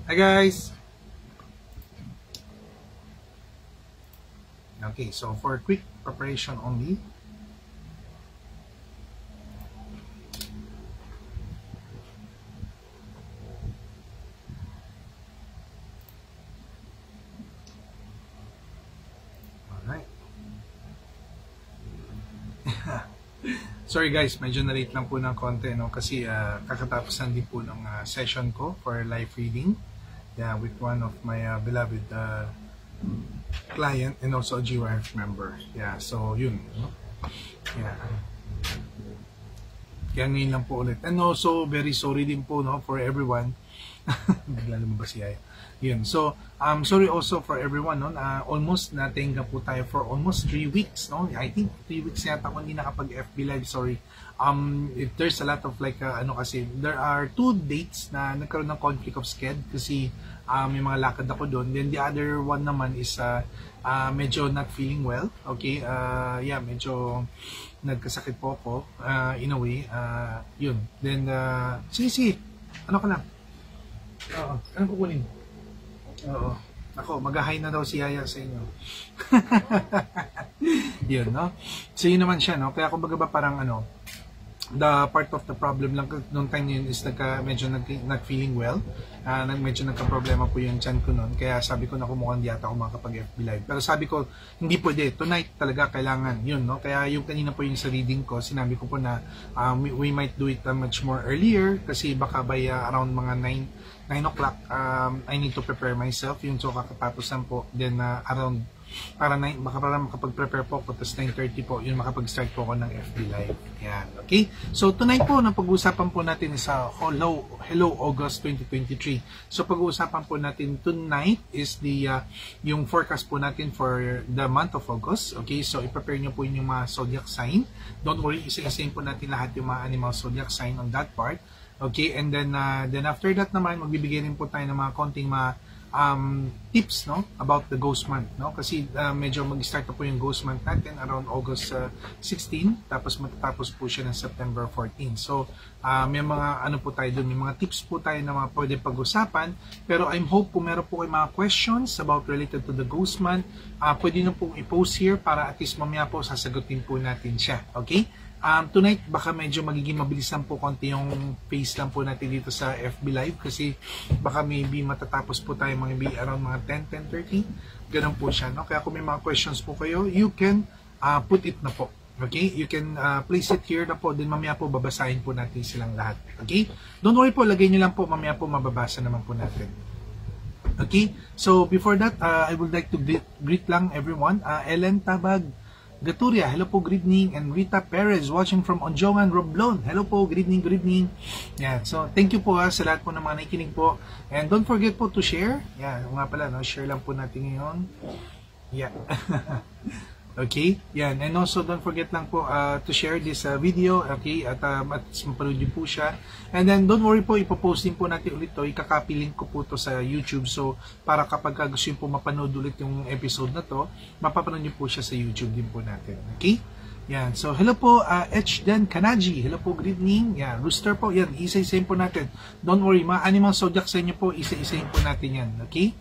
Hi guys! Okay, so for quick preparation only, alright. Sorry guys, medyo na-late lang po ng konti, no? Kasi kakatapos din po ng session ko for live reading, with one of my beloved client and also a GYF member. So yun, no? Kaya ngayon lang po ulit. And also, very sorry din po, no, for everyone. Bigla lumabas siya. Yun. So, sorry also for everyone, no, almost natingga po tayo for almost 3 weeks, no? I think 3 weeks yata ako hindi nakapag-FB live, sorry. If there's a lot of like, kasi, there are 2 dates na nagkaroon ng conflict of schedule kasi may mga lakad ako doon. Then the other one naman is medyo not feeling well, okay? Medyo nagkasakit po ako, in a way, yun. Then, sige, ano ka lang? Anong kukunin? Oo. Ako, mag-hi na daw si Yaya sa inyo. Yun, no? So, yun naman siya, no? Kaya kumbaga ba parang the part of the problem lang noong time yun is medyo not feeling well. Medyo nagka-problema po yung chan ko noon. Kaya sabi ko na mukhang di ata ako makapag-FB live. Pero sabi ko, hindi pwede. Tonight talaga kailangan. Yun, no? Kaya yung kanina po yung sa reading ko, sinabi ko po na we might do it much more earlier kasi baka by around mga 9 o'clock, I need to prepare myself. Yun, so kakatapos lang po. Then around para makapag-prepare po ako, tapos 9:30 po, yun makapag-start po ako ng FB Live. Yan, okay? So, tonight po, pag-uusapan po natin sa Hello August 2023. So, pag-uusapan po natin tonight is yung forecast po natin for the month of August. Okay? So, i-prepare nyo po yung mga zodiac sign. Don't worry, isa-isayin po natin lahat yung mga animal zodiac sign on that part. Okay? And then after that naman, magbibigay rin po tayo ng mga konting tips, no, about the ghost month, no, kasi medyo mag-start na po yung ghost month natin around August 16, tapos matatapos po siya ng September 14. So may mga po tayo doon, may mga tips po tayo na mga pwede pag-usapan, pero I'm hope po meron po kayo mga questions about related to the ghost month, pwede nyo po i-post here para at least mamaya po sasagutin po natin siya. Okay? Tonight, baka medyo magiging mabilisan po konti yung pace lang po natin dito sa FB Live kasi baka maybe matatapos po tayo maybe around mga 10:30. Ganun po siya, no? Kaya kung may mga questions po kayo, you can put it na po. Okay? You can place it here na po, then mamaya po babasahin po natin silang lahat. Okay? Don't worry po, lagay nyo lang po, mamaya po mababasa naman po natin. Okay? So, before that, I would like to greet lang everyone. Ellen Tabag Gaturia, hello po, good evening. And Rita Perez, watching from Onjongan, Romblon. Hello po, good evening, good evening. Yeah, so thank you po sa lahat po ng mga nakikinig po. And don't forget po to share. Yeah, nga pala, no? Share lang po natin ngayon. Yeah. Okay, yan. And also, don't forget lang po to share this video, okay? At mapanood po siya. And then, don't worry po, ipopost din po natin ulit to. Ikakopy link ko po to sa YouTube. So, para kapag gusto nyo po mapanood ulit yung episode na to, mapapanood nyo po siya sa YouTube din po natin. Okay? Yan. So, hello po, H. Kanaji. Hello po, good evening. Yan. Rooster po. Yan. Isa-isayin po natin. Don't worry, mga animal zodiac sa inyo po, isa-isayin po natin yan. Okay?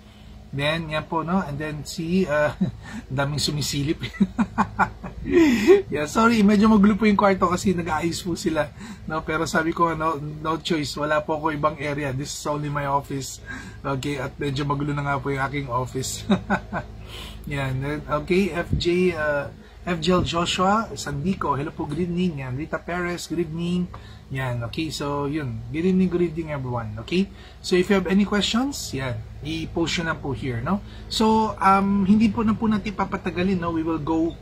Then, yan po, no? And then, daming sumisilip. Yeah, sorry, medyo magulo po yung kwarto kasi nag-aayos po sila. No? Pero sabi ko, no choice. Wala po ako ibang area. This is only my office. Okay, at medyo magulo na nga po yung aking office. Yan. Okay, FJ Joshua Sandico. Hello po, good evening. Yan. Rita Perez, good evening. Yan, okay, so yun, good evening everyone, okay? So if you have any questions, yan, i-post nyo na po here, no? So, hindi po natin papatagalin, no? We will go,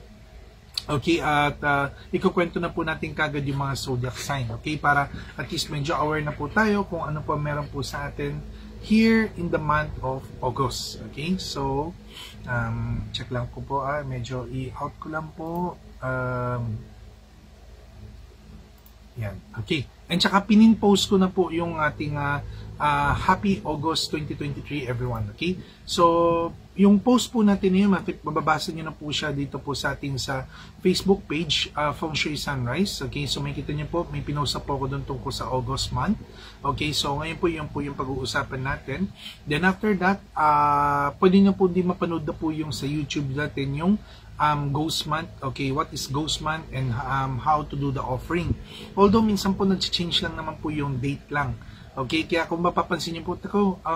okay, at ikukwento na po natin kagad yung mga zodiac sign, okay? Para at least medyo aware na po tayo kung ano po meron po sa atin here in the month of August, okay? So, check lang ko po, medyo i-out ko lang po, Yan. Okay. And saka pinin-post ko na po yung ating Happy August 2023 everyone. Okay? So, yung post po natin yun, mababasa nyo na po siya dito po sa ating sa Facebook page, Feng Shui Sunrise. Okay? So, makikita nyo po, may pinost po ako doon tungkol sa August month. Okay? So, ngayon po yung pag-uusapan natin. Then, after that, pwede nyo po din mapanood na po yung sa YouTube natin, yung Ghost Month. Okay, what is Ghost Month and how to do the offering. Although minsan po nag-change lang naman po yung date lang. Okay, kaya kung mapapansin niyo po,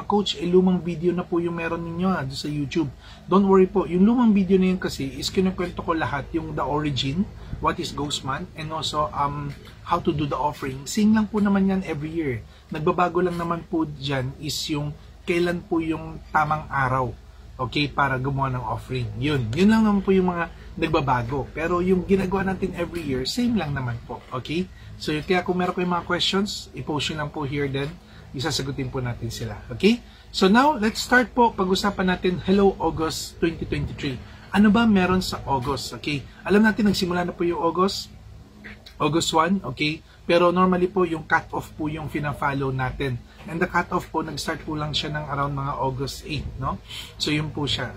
coach, lumang video na po yung meron ninyo sa YouTube. Don't worry po, yung lumang video na yun kasi is kinukwento ko lahat yung the origin, what is Ghost Month, and also how to do the offering. Same lang po naman yan every year. Nagbabago lang naman po dyan is yung kailan po yung tamang araw. Okay, para gumawa ng offering. Yun lang naman po yung mga nagbabago. Pero yung ginagawa natin every year, same lang naman po. Okay? So, kaya kung meron kayong mga questions, i-post nyo lang po here then. Isasagutin po natin sila. Okay? So now, let's start po. Pag-usapan natin, Hello August 2023. Ano ba meron sa August? Okay? Alam natin, nagsimula na po yung August 1, okay? Pero normally po, yung cut-off po yung fina-follow natin. And the cut-off po, nag-start po lang siya ng around mga August 8, no? So, yun po siya.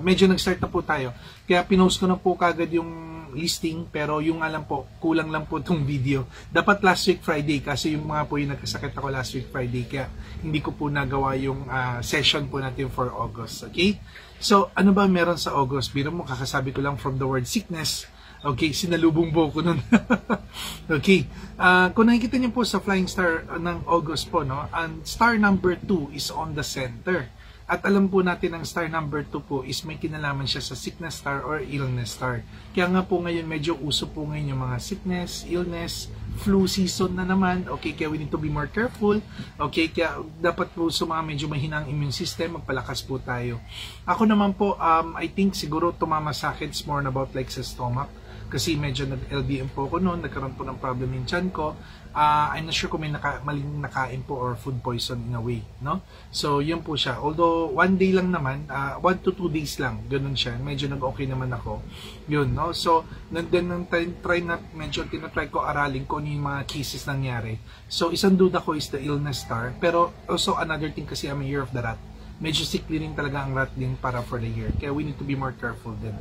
Medyo nag-start na po tayo. Kaya pinost ko na po kagad yung listing, pero yung alam po, kulang lang po itong video. Dapat last week Friday, kasi yung mga po yung nagkasakit ako last week Friday, kaya hindi ko po nagawa yung session po natin for August, okay? So, ano ba meron sa August? Biro mo, kakasabi ko lang from the word sickness. Okay, sinalubong po ko nun. Okay, kung nakikita niyo po sa flying star ng August po, no, ang star number 2 is on the center. At alam po natin ang star number 2 po is may kinalaman siya sa sickness star or illness star. Kaya nga po ngayon medyo uso po ngayon yung mga sickness, illness, flu season na naman. Okay, kaya we need to be more careful. Okay, kaya dapat po sa mga medyo mahinang immune system, magpalakas po tayo. Ako naman po, I think siguro tumama sa akin, it's more about like sa stomach. Kasi medyo nag-LBM po ako noon, nagkaroon po ng problem yung tiyan ko. I'm not sure kung may maling nakain po or food poison in a way, no? So, yun po siya. Although, 1 day lang naman, 1 to 2 days lang, ganun siya. Medyo nag-okay naman ako. Yun, no? So, then nang tinatry ko aralin kung ano yung mga cases nangyari. So, isang duda ko is the illness star. Pero, also another thing kasi I'm a year of the rat. Medyo sickly rin talaga ang rat din para for the year. Kaya we need to be more careful din.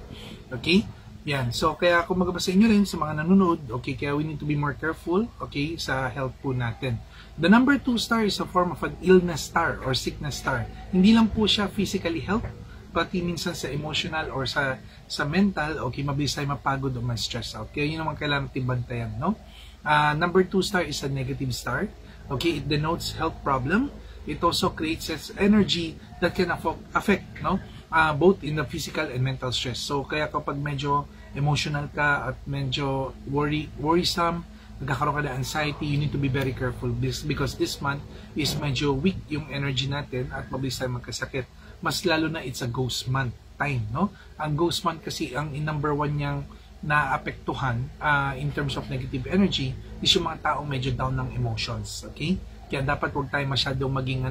Okay? Yan. So, kaya kung magabasa inyo rin sa mga nanonood, okay, kaya we need to be more careful, okay, sa health po natin. The number 2 star is a form of an illness star or sickness star. Hindi lang po siya physically health, pati minsan sa emotional or sa mental, okay, mabilis tayo mapagod o ma-stress out. Kaya yun naman kailangan natin bantayan, no? Number 2 star is a negative star. Okay, it denotes health problem. It also creates energy that can affect, no? Both in the physical and mental stress. So, kaya kapag medyo emotional ka at medyo worrisome, nagkakaroon ka ng anxiety, you need to be very careful because this month is medyo weak yung energy natin at mabilis tayo magkasakit. Mas lalo na it's a ghost month time, no? Ang ghost month kasi, ang number 1 niyang naapektuhan in terms of negative energy is yung mga taong medyo down ng emotions, okay? Kaya dapat huwag tayo masyadong maging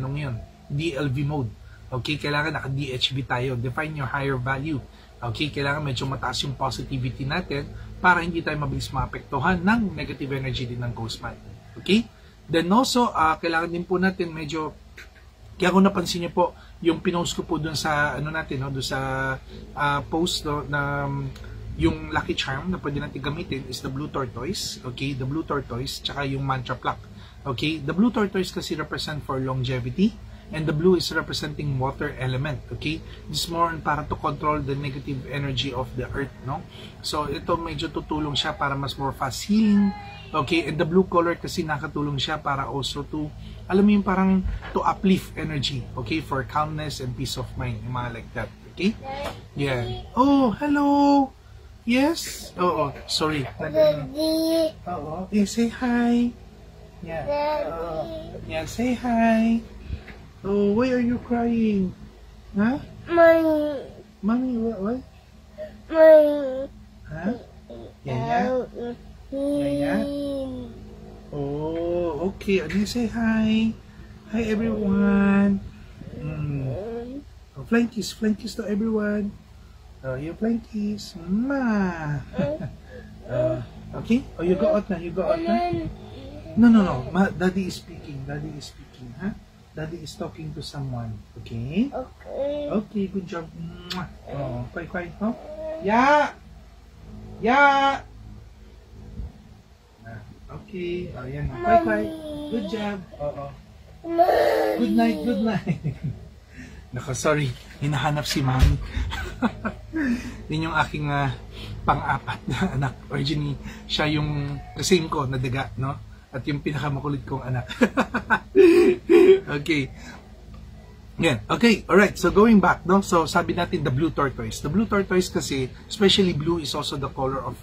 DLV mode. Okay, kailangan naka-DHV tayo. Define your higher value. Okay, kailangan medyo mataas yung positivity natin para hindi tayo mabilis maapektuhan ng negative energy din ng ghost month. Okay? Then also, kailangan din po natin medyo, kaya kung napansin niyo po, yung pinost ko po dun sa, dun sa post, na yung lucky charm na pwede natin gamitin is the blue tortoise. Okay, the blue tortoise, tsaka yung mantra plaque. Okay, the blue tortoise kasi represent for longevity. And the blue is representing water element, okay? This is more para to control the negative energy of the earth, no? So, ito medyo tutulong siya para mas more fast healing, okay? And the blue color kasi nakatulong siya para also to, alam mo yung parang to uplift energy, okay? For calmness and peace of mind, yung mga like that, okay? Yeah. Oh, hello! Yes? Oo, sorry. Oo. Yeah, say hi. Yeah. Yeah, say hi. Oh, why are you crying? Huh? Mommy. Mommy, what? Mommy. Huh? Yeah. Yeah. Oh, okay. Ano say hi? Hi, everyone. Oh, flying kiss to everyone. Oh, you flying kiss. Ma. Okay? Oh, you go out na. No. Daddy is speaking. Daddy is speaking, ha? Daddy is talking to someone. Okay? Okay. Okay, good job. Mwah. Oh, quiet, no? Yeah! Yeah! Okay. Oh, yan. Quiet. Good job. Oo. Good night. Nako, sorry. Hinahanap si Mami. Yun yung aking pang-apat na anak. Originally, siya yung kasing ko na daga, no? At yung pinakamakulit kong anak. Okay. Yan. Okay. Alright. So, going back, no? So, sabi natin the blue tortoise. The blue tortoise kasi, especially blue is also the color of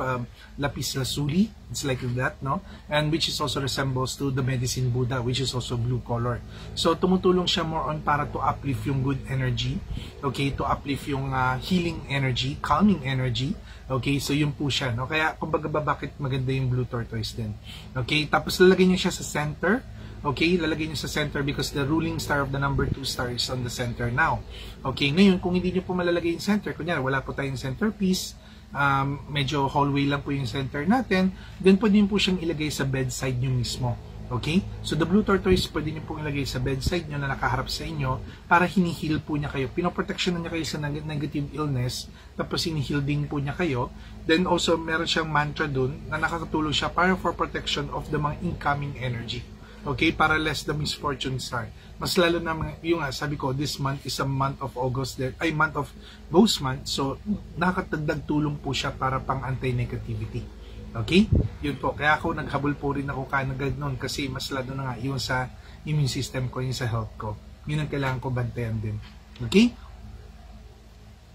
lapis lazuli. It's like that, no? And which is also resembles to the medicine Buddha, which is also blue color. So, tumutulong siya more on para to uplift yung good energy. Okay? To uplift yung healing energy, calming energy. Okay? So, yun po siya, no? Kaya, kumbaga ba, bakit maganda yung blue tortoise din? Okay? Tapos, lalagay niyo siya sa center. Okay, lalagay niyo sa center because the ruling star of the number 2 star is on the center now. Okay, ngayon kung hindi niyo po malalagay yung center, kunyari wala po tayong centerpiece, medyo hallway lang po yung center natin, then pwede niyo po siyang ilagay sa bedside niyo mismo. Okay? So the blue tortoise pwede niyo pong ilagay sa bedside niyo na nakaharap sa inyo para hinihil po niya kayo. Pinoproteksyonan niya kayo sa negative illness, tapos hinihil din po niya kayo. Then also meron siyang mantra dun na nakakatulong siya para for protection of the mga incoming energy. Okay, para less the misfortune start. Mas lalo na yung sabi ko, this month is a month of August, month of Ghost month. So, nakakatagdag tulong po siya para pang anti-negativity. Okay? Yun po. Kaya ako naghabol po rin ako kanagad noon kasi mas lalo na nga yung sa immune system ko, yung sa health ko. Yun ang kailangan ko bantayan din. Okay?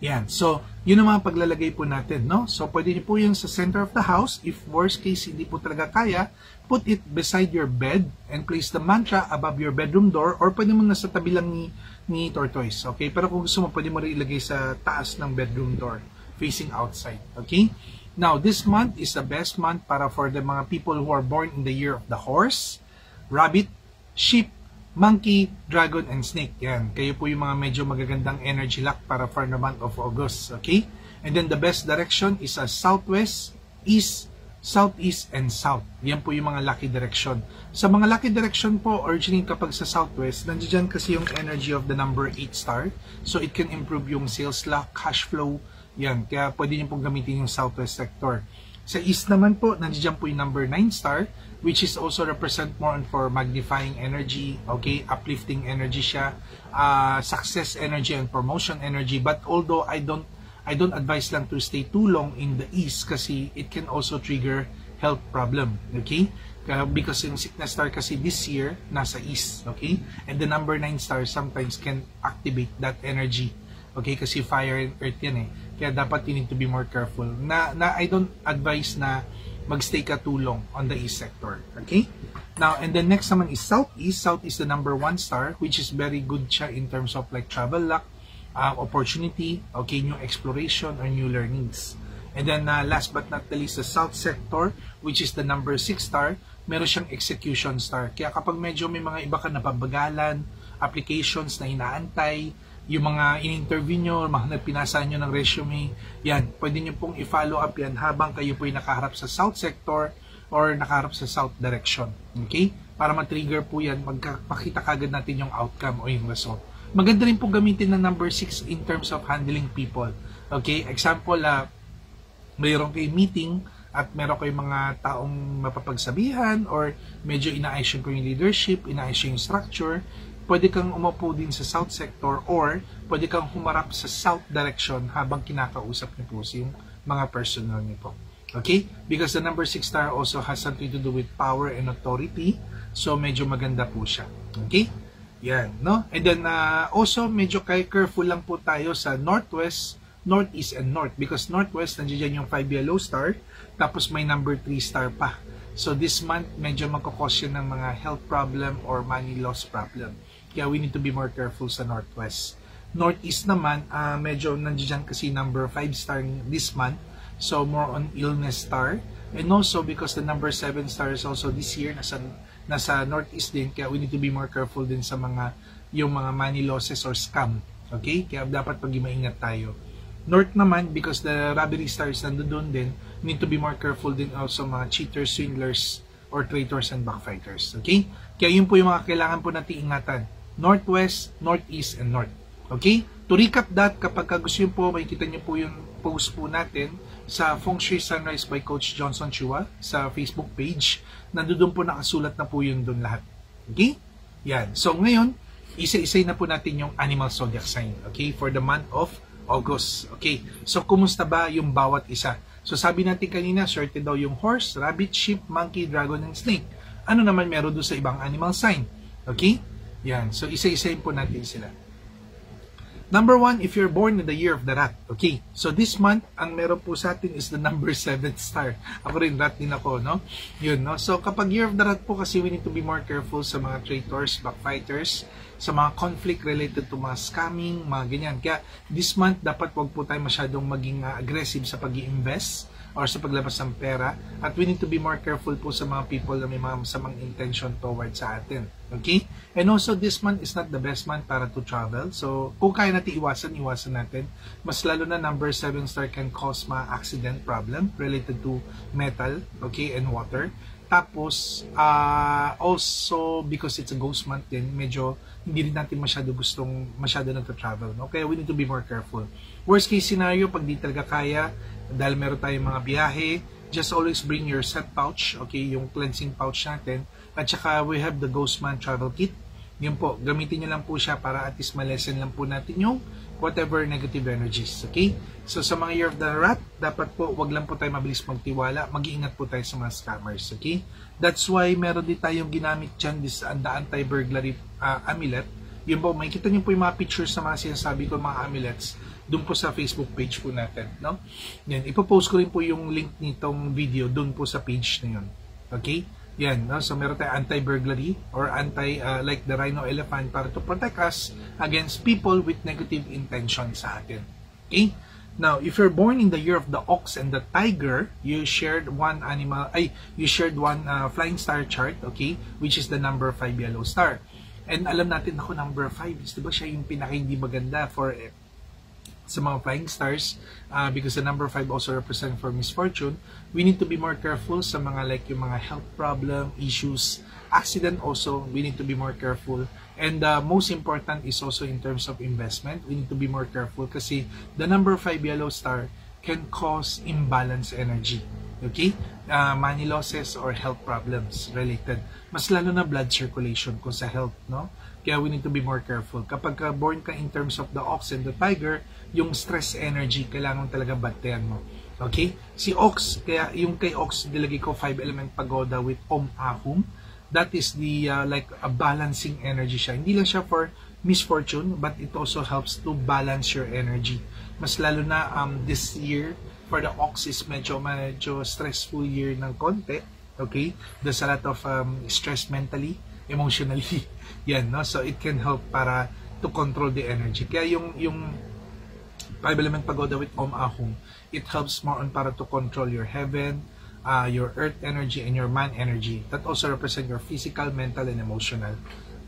Yan. So, yun ang mga paglalagay po natin, no? So, pwede niyo po yung sa center of the house. If worst case, hindi po talaga kaya, put it beside your bed and place the mantra above your bedroom door or pwede mo nasa tabi lang ni tortoise. Okay? Pero kung gusto mo, pwede mo rin ilagay sa taas ng bedroom door facing outside. Okay? Now, this month is the best month para for the mga people who are born in the year of the horse, rabbit, sheep, monkey, dragon, and snake. Yan. Kayo po yung mga medyo magagandang energy lock para for the month of August. Okay? And then the best direction is a southwest, east, southeast, and south. Yan po yung mga lucky direction. Sa mga lucky direction po, originally kapag sa southwest, nandiyan kasi yung energy of the number 8 star. So it can improve yung sales luck, cash flow. Yan. Kaya pwede nyo pong gamitin yung southwest sector. Sa east naman po, nandiyan po yung number 9 star, which is also represent more on for magnifying energy, okay, uplifting energy siya, success energy and promotion energy. But although I don't advise lang to stay too long in the east kasi it can also trigger health problem, okay? Because yung sickness star kasi this year nasa east, okay? And the number 9 star sometimes can activate that energy. Okay, kasi fire and earth yan eh. Kaya dapat you need to be more careful. I don't advise na magstay ka too long on the east sector. Okay? Now, and then next naman is southeast. South is the number 1 star, which is very good siya in terms of like travel luck, opportunity, okay, new exploration or new learnings. And then last but not the least, the south sector, which is the number 6 star, meron siyang execution star. Kaya kapag medyo may mga iba ka napabagalan, applications na inaantay, yung mga in-interview nyo, mga pinasa nyo ng resume, yan, pwede nyo pong i-follow up yan habang kayo po ay nakaharap sa south sector or nakaharap sa south direction. Okay? Para ma-trigger po yan, makita kagad natin yung outcome o yung result. Maganda rin po gamitin ng number 6 in terms of handling people. Okay? Example, mayroon kayo meeting at meron kayong mga taong mapapagsabihan or medyo inaayos ko yung leadership, inaayos yung structure, pwede kang umupo din sa south sector or pwede kang humarap sa south direction habang kinakausap niyo po yung mga personnel niyo po. Okay? Because the number 6 star also has something to do with power and authority. So, medyo maganda po siya. Okay? Yan, no? And then, also, medyo careful lang po tayo sa northwest, northeast, and north. Because northwest, nandiyan yung 5 yellow star, tapos may number 3 star pa. So, this month, medyo magkakos yun ng mga health problem or money loss problem. Kaya we need to be more careful sa northwest. Northeast naman, medyo nandiyan kasi number 5 star this month. So, more on illness star. And also, because the number 7 star is also this year, nasa northeast din. Kaya we need to be more careful din sa yung mga money losses or scam. Okay? Kaya dapat pag-maingat tayo. North naman, because the robbery star is nandoon din, need to be more careful din also mga cheaters, swindlers, or traitors and backfighters. Okay? Kaya yun po yung mga kailangan po natin ingatan. Northwest, Northeast, and North. Okay? To recap that, kapag gusto nyo po, makikita nyo po yung post po natin sa Feng Shui Sunrise by Coach Johnson Chua sa Facebook page. Nandoon po nakasulat na po yun doon lahat. Okay? Yan. So ngayon, isa-isay na po natin yung animal zodiac sign. Okay? For the month of August. Okay? So kumusta ba yung bawat isa? So sabi natin kanina, swerte daw yung horse, rabbit, sheep, monkey, dragon, and snake. Ano naman meron doon sa ibang animal sign? Okay? Yan. So isa-isayin po natin sila. Number 1, if you're born in the year of the rat. Okay, so this month, ang meron po sa atin is the number 7 star. Ako rin, rat din ako, no? Yun, no? So kapag year of the rat po kasi we need to be more careful sa mga traitors, backfighters, sa mga conflict related to mga scamming, mga ganyan. Kaya this month, dapat wag po tayo masyadong maging aggressive sa pag-i-invest or sa paglabas ng pera. At we need to be more careful po sa mga people na may mga masamang intention towards sa atin. Okay? And also, this month is not the best month para to travel. So, kung kaya natin iwasan natin. Mas lalo na number 7 star can cause mga accident problem related to metal, okay, and water. Tapos, also, because it's a ghost month din, medyo hindi rin natin masyado nagta-travel. No? Kaya we need to be more careful. Worst case scenario, pag di talaga kaya, dahil meron tayong mga biyahe, just always bring your set pouch, okay, yung cleansing pouch natin. At saka we have the Ghostman travel kit. Yun po, gamitin nyo lang po siya para at least malesen lang po natin yung whatever negative energies. Okay? So sa mga year of the rat, dapat po wag lang po tayo mabilis magtiwala. Mag-iingat po tayo sa mga scammers. Okay? That's why meron din tayong ginamit dyan, the anti-burglary amulet. Yun po, makikita nyo po yung mga pictures na mga sinasabi ko, mga amulets, doon po sa Facebook page po natin. No? Yan, ipopost ko rin po yung link nitong video doon po sa page na yun. Okay? Yan, no? So meron tayong anti-burglary or like the rhino elephant para to protect us against people with negative intention sa atin. Okay? Now, if you're born in the year of the ox and the tiger, you shared one flying star chart, okay, which is the number 5 yellow star. And alam natin ako number 5 is, diba siya yung pinaka hindi maganda for sa mga flying stars, because the number 5 also represent for misfortune. We need to be more careful sa mga like yung mga health problem, issues, accident also, we need to be more careful. And most important is also in terms of investment, we need to be more careful kasi the number 5 yellow star can cause imbalance energy. Okay? Money losses or health problems related. Mas lalo na blood circulation kung sa health, no? Kaya we need to be more careful. Kapag born ka in terms of the ox and the tiger, yung stress energy, kailangan talaga bantayan mo. Okay? Si ox, kaya yung kay ox, nilagay ko 5 element pagoda with Om Ahum. That is the like a balancing energy siya. Hindi lang siya for misfortune, but it also helps to balance your energy. Mas lalo na this year, for the ox is medyo stressful year ng konti. Okay? There's a lot of stress mentally, emotionally. Yan, no? So it can help para to control the energy. Kaya yung 5 element pagoda with Om Ahum, it helps more on para to control your heaven, your earth energy, and your man energy. That also represent your physical, mental, and emotional.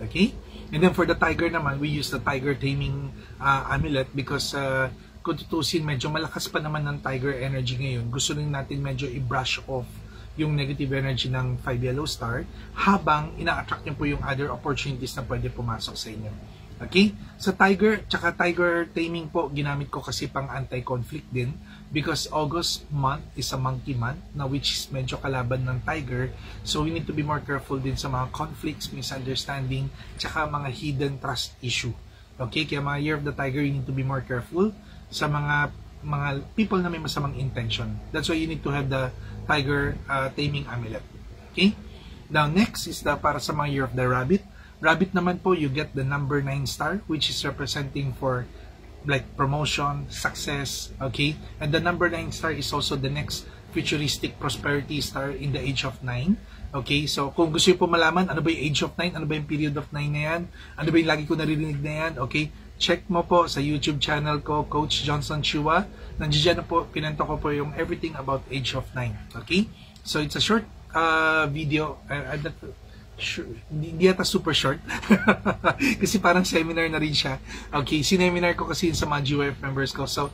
Okay? And then for the tiger naman, we use the tiger taming amulet because kung tutusin, medyo malakas pa naman ng tiger energy ngayon. Gusto rin natin medyo i-brush off yung negative energy ng 5 yellow star habang ina-attract nyo po yung other opportunities na pwede pumasok sa inyo. Okay? Sa tiger, tsaka tiger taming po, ginamit ko kasi pang anti-conflict din because August month is a monkey month na which is medyo kalaban ng tiger. So we need to be more careful din sa mga conflicts, misunderstanding, tsaka mga hidden trust issue. Okay? Kaya mga year of the tiger, you need to be more careful sa mga people na may masamang intention. That's why you need to have the tiger taming amulet. Okay? Now, next is para sa mga year of the rabbit. Rabbit naman po, you get the number 9 star, which is representing for like promotion, success, okay? And the number 9 star is also the next futuristic prosperity star in the age of 9. Okay, so kung gusto nyo po malaman, ano ba yung age of 9? Ano ba yung period of 9 na yan? Ano ba yung lagi ko naririnig na yan? Okay, check mo po sa YouTube channel ko, Coach Johnson Chua. Nandiyan na po, pinento ko po yung everything about age of 9. Okay, so it's a short video. Hindi yata super short kasi parang seminar na rin siya. Okay, sineminar ko kasi sa mga GYF members ko. So,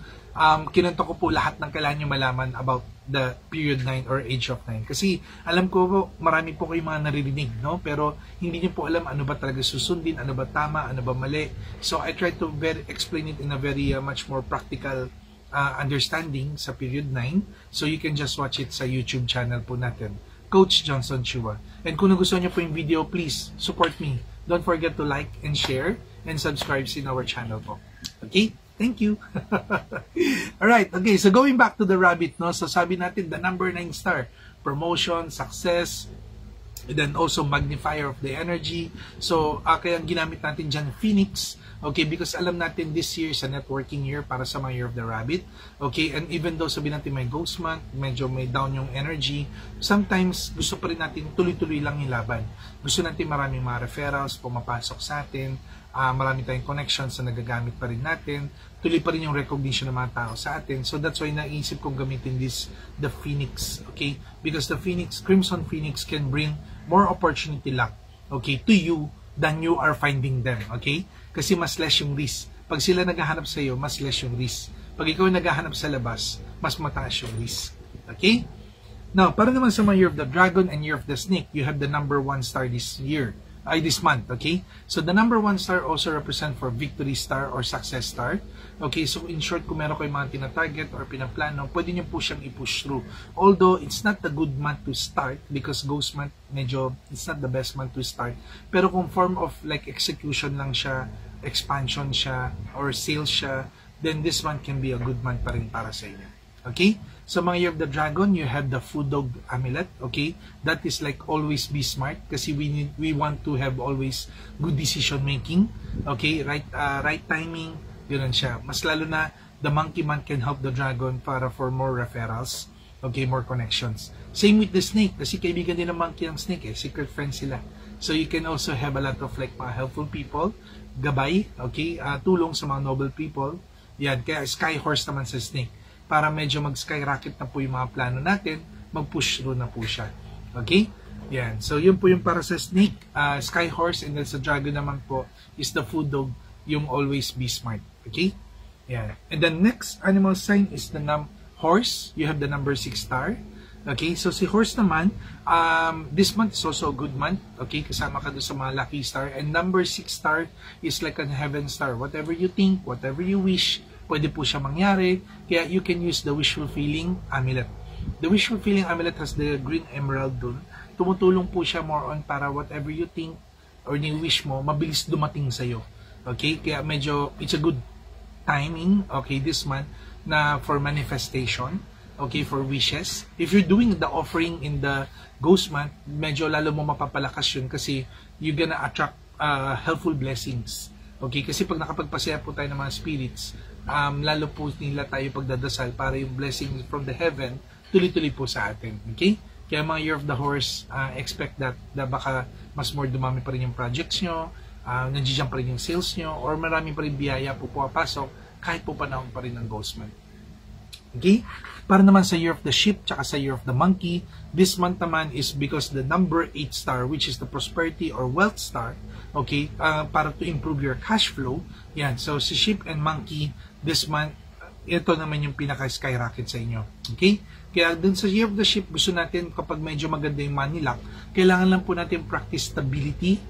kinento ko po lahat ng kailangan nyo malaman about the period 9 or age of 9. Kasi alam ko po, marami po kayong mga naririnig, no? Pero hindi niyo po alam ano ba talaga susundin, ano ba tama, ano ba mali. So I try to explain it in a very much more practical understanding sa period 9. So you can just watch it sa YouTube channel po natin, Coach Johnson Chua. And kung nagustuhan niyo po yung video, please support me. Don't forget to like and share and subscribe in our channel po. Okay? Thank you. Alright, okay, so going back to the rabbit, no? So sabi natin, the number 9 star, promotion, success, and then also magnifier of the energy. So, kaya ginamit natin dyan Phoenix, okay, because alam natin this year is a networking year para sa mga Year of the Rabbit, okay, and even though sabi natin may ghost month, medyo may down yung energy, sometimes gusto pa rin natin tuloy-tuloy lang yung laban. Gusto natin maraming mga referrals pumapasok sa atin, marami tayong connections na nagagamit pa rin natin, tuloy pa rin yung recognition ng mga tao sa atin. So that's why naisip kong gamitin the Phoenix, okay? Because the Phoenix, Crimson Phoenix can bring more opportunity luck, okay, to you than you are finding them, okay? Kasi mas less yung risk. Pag sila naghahanap sa iyo, mas less yung risk. Pag ikaw naghahanap sa labas, mas mataas yung risk, okay? Now, para naman sa mga Year of the Dragon and Year of the Snake, you have the number 1 star this month, okay? So, the number 1 star also represent for victory star or success star. Okay, so in short, kung meron kayong mga tina-target or pinaplano, pwede nyo po siyang i-push through. Although, it's not the good month to start because ghost month, medyo, it's not the best month to start. Pero kung form of like execution lang siya, expansion siya, or sales siya, then this month can be a good month pa rin para sa inyo. Okay? So, mga Year of the Dragon, you have the Food Dog Amulet, okay? That is like always be smart kasi we want to have always good decision making, okay? Right timing, yun siya. Mas lalo na, the Monkey Month can help the Dragon for more referrals, okay? More connections. Same with the Snake, kasi kaibigan din ng Monkey ang Snake, secret friends sila. So, you can also have a lot of like mga helpful people, gabay, okay? Tulong sa mga noble people. Yan, kaya Sky Horse naman sa Snake. Para medyo mag-skyrocket na po yung mga plano natin, mag-push through na po siya. Okay? Yan. So, yun po yung para sa Snake, Sky Horse, and then sa Dragon naman po is the Food Dog, yung always be smart. Okay? Yan. And then next animal sign is the Horse. You have the number 6 star. Okay? So, si Horse naman, this month is also a good month. Okay? Kasama ka doon sa mga lucky star. And number 6 star is like a heaven star. Whatever you think, whatever you wish, pwede po siya mangyari, kaya you can use the wish fulfilling amulet. The wish fulfilling amulet has the green emerald dun. Tumutulong po siya more on para whatever you think or ni-wish mo, mabilis dumating sa'yo. Okay? Kaya medyo, it's a good timing, okay, this month, na for manifestation, okay, for wishes. If you're doing the offering in the ghost month, medyo lalo mo mapapalakas yun kasi you're gonna attract helpful blessings. Okay, kasi pag nakapagpasaya po tayo ng mga spirits, lalo po nila tayo pagdadasal para yung blessing from the heaven tuloy-tuloy po sa atin. Okay? Kaya mga Year of the Horse, expect that baka mas more dumami pa rin yung projects nyo, nandiyan pa rin yung sales nyo, or marami pa rin biyaya po pumapasok kahit po panahon pa rin ng ghost month. Okay? Para naman sa Year of the Sheep tsaka sa Year of the Monkey, this month naman is because the number 8 star, which is the prosperity or wealth star, okay, para to improve your cash flow. Yan, so si Sheep and Monkey, this month, ito naman yung pinaka-skyrocket sa inyo. Okay? Kaya dun sa Year of the Sheep, gusto natin kapag medyo maganda yung money luck, kailangan lang po natin practice stability,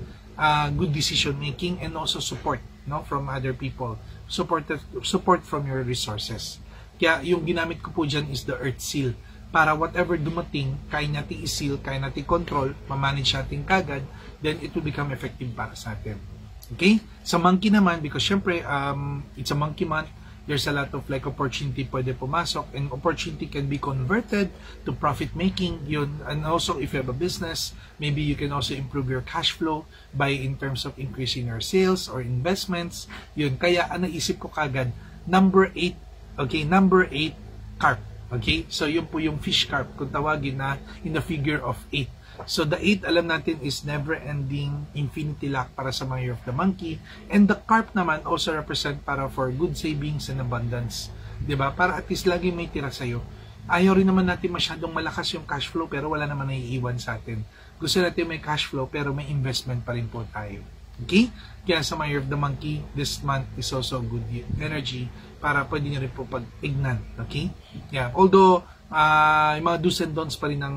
good decision making, and also support, no, from other people. Support from your resources. Kaya yung ginamit ko po dyan is the Earth Seal. Para whatever dumating, kaya natin i-seal, kaya natin control, ma-manage natin kagad, then it will become effective para sa atin. Okay? Sa Monkey naman, because syempre, it's a Monkey month, there's a lot of like opportunity pwede pumasok, and opportunity can be converted to profit making. Yun, and also if you have a business, maybe you can also improve your cash flow by in terms of increasing your sales or investments. Yun, kaya naisip ko kagad, number 8, okay, number 8, carp. Okay, so yun po yung fish carp, kung tawagin na in the figure of 8. So the 8, alam natin, is never-ending infinity luck para sa mga Year of the Monkey. And the carp naman also represent para for good savings and abundance. Diba? Para at least lagi may tira sa'yo. Ayaw rin naman natin masyadong malakas yung cash flow pero wala naman naiiwan sa atin. Gusto natin may cash flow pero may investment pa rin po tayo. Okay? Kaya sa mga Year of the Monkey, this month is also good energy para pwede nyo rin po pag-ignan. Okay? Yeah. Although, yung mga do's and don'ts pa rin ng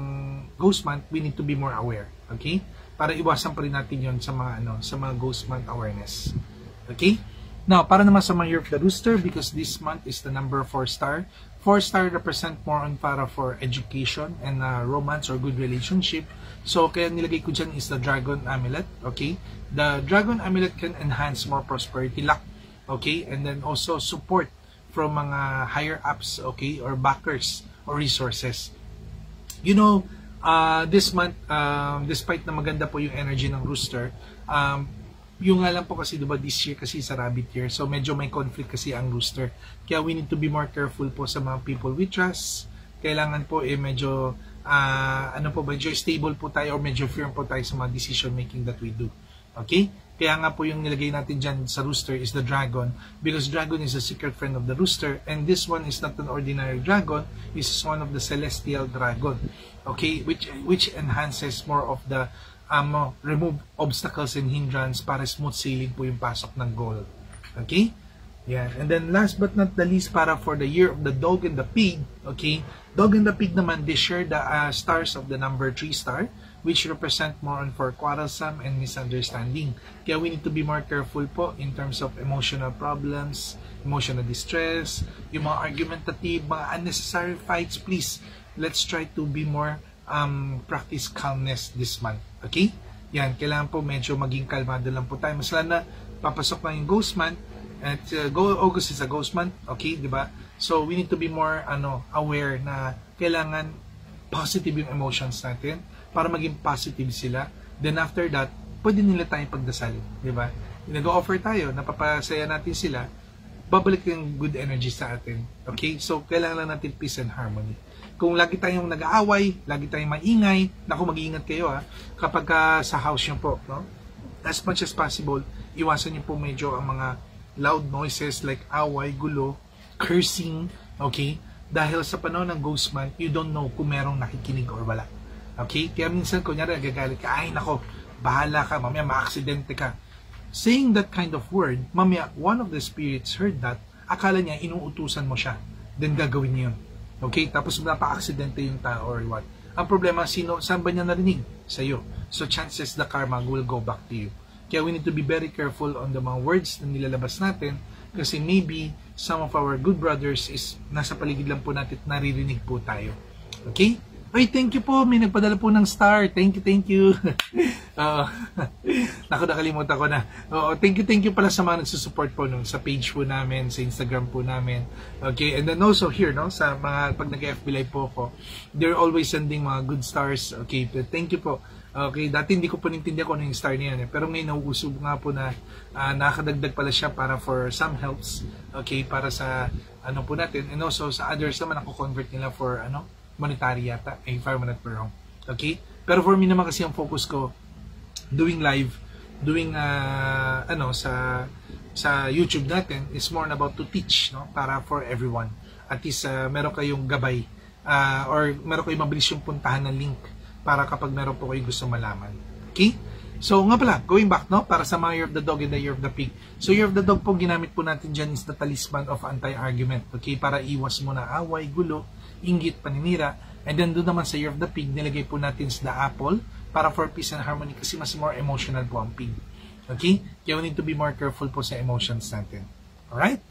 ghost month, we need to be more aware. Okay? Para iwasan pa rin natin yon sa mga ghost month awareness. Okay? Now, para naman sa mga Year of the Rooster, because this month is the number 4 star. 4 star represent more on para for education and romance or good relationship. So, kaya nilagay ko dyan is the Dragon Amulet. Okay? The Dragon Amulet can enhance more prosperity, luck. Okay? And then also support from mga higher ups, okay? Or backers or resources. You know, this month, despite na maganda po yung energy ng Rooster, yung nga lang po kasi diba this year kasi sa Rabbit year, so medyo may conflict kasi ang Rooster. Kaya we need to be more careful po sa mga people we trust. Kailangan po medyo medyo stable po tayo or medyo firm po tayo sa mga decision making that we do. Okay? Kaya nga po yung nilagay natin dyan sa Rooster is the Dragon, because Dragon is a secret friend of the Rooster, and this one is not an ordinary dragon, this is one of the celestial dragon. Okay? Which enhances more of the remove obstacles and hindrance para smooth sailing po yung pasok ng goal. Okay? Yan. And then last but not the least, para for the Year of the Dog and the Pig, okay? Dog and the Pig naman, they share the stars of the number 3 star, which represent more on for quarrelsome and misunderstanding. Kaya we need to be more careful po in terms of emotional problems, emotional distress, yung mga argumentative, mga unnecessary fights, please, let's try to be more practice calmness this month. Okay? Yan, kailangan po medyo maging kalmado lang po tayo. Mas na papasok na yung ghost month, at August is a ghost month, okay, di ba? So we need to be more aware na kailangan positive yung emotions natin para maging positive sila. Then after that, pwede nila tayong pagdasal, di ba? Nag-offer tayo, napapasaya natin sila, babalik yung good energy sa atin. Okay? So kailangan lang natin peace and harmony. Kung lagi tayong nag-aaway, lagi tayong maingay, naku, mag-iingat kayo kapag sa house nyo po, no? As much as possible, iwasan nyo po medyo ang mga loud noises like away, gulo, cursing, okay? Dahil sa panahon ng ghost month, you don't know kung merong nakikinig or wala. Okay? Kaya minsan, kunyari, agagalit ka, ay nako, bahala ka, mamaya ma-aksidente ka. Saying that kind of word, mamaya, one of the spirits heard that, akala niya, inuutusan mo siya. Then gagawin niya yun. Okay? Tapos napaka-aksidente yung tao or what. Ang problema, saan ba niya narinig? Sa'yo. So chances the karma will go back to you. Kaya we need to be very careful on the mga words na nilalabas natin, kasi maybe some of our good brothers is nasa paligid lang po natin at naririnig po tayo. Okay? Ay, thank you po. May nagpadala po ng star. Thank you. Naku, nakalimutan ko na. Thank you pala sa mga nagsusupport po sa page po namin, sa Instagram po namin. Okay, and then also here, no, sa mga pag nag-FB Live po ako, they're always sending mga good stars. Okay, thank you po. Okay, dati hindi ko po nintindihan kung ano yung star niya. Pero ngayon, nauusog nga po na nakakadagdag pala siya para for some helps. Okay, para sa ano po natin. And also, sa others naman, ako-convert nila for monetary yata, if I'm not wrong. Okay? Pero for me naman kasi ang focus ko, doing live, doing sa YouTube natin is more about to teach, no? Para for everyone. At least meron kayong gabay or meron kayong mabilis yung puntahan ng link para kapag meron po kayo gusto malaman. Okay? So nga pala, going back, no? Para sa mga Year of the Dog and the Year of the Pig. So Year of the Dog po, ginamit po natin dyan is the talisman of anti-argument. Okay? Para iwas mo na away, gulo, inggit, paninira. And then doon naman sa Year of the Pig, nilagay po natin the apple para for peace and harmony kasi mas more emotional po ang pig. Okay? Kaya we need to be more careful po sa emotions natin. Alright?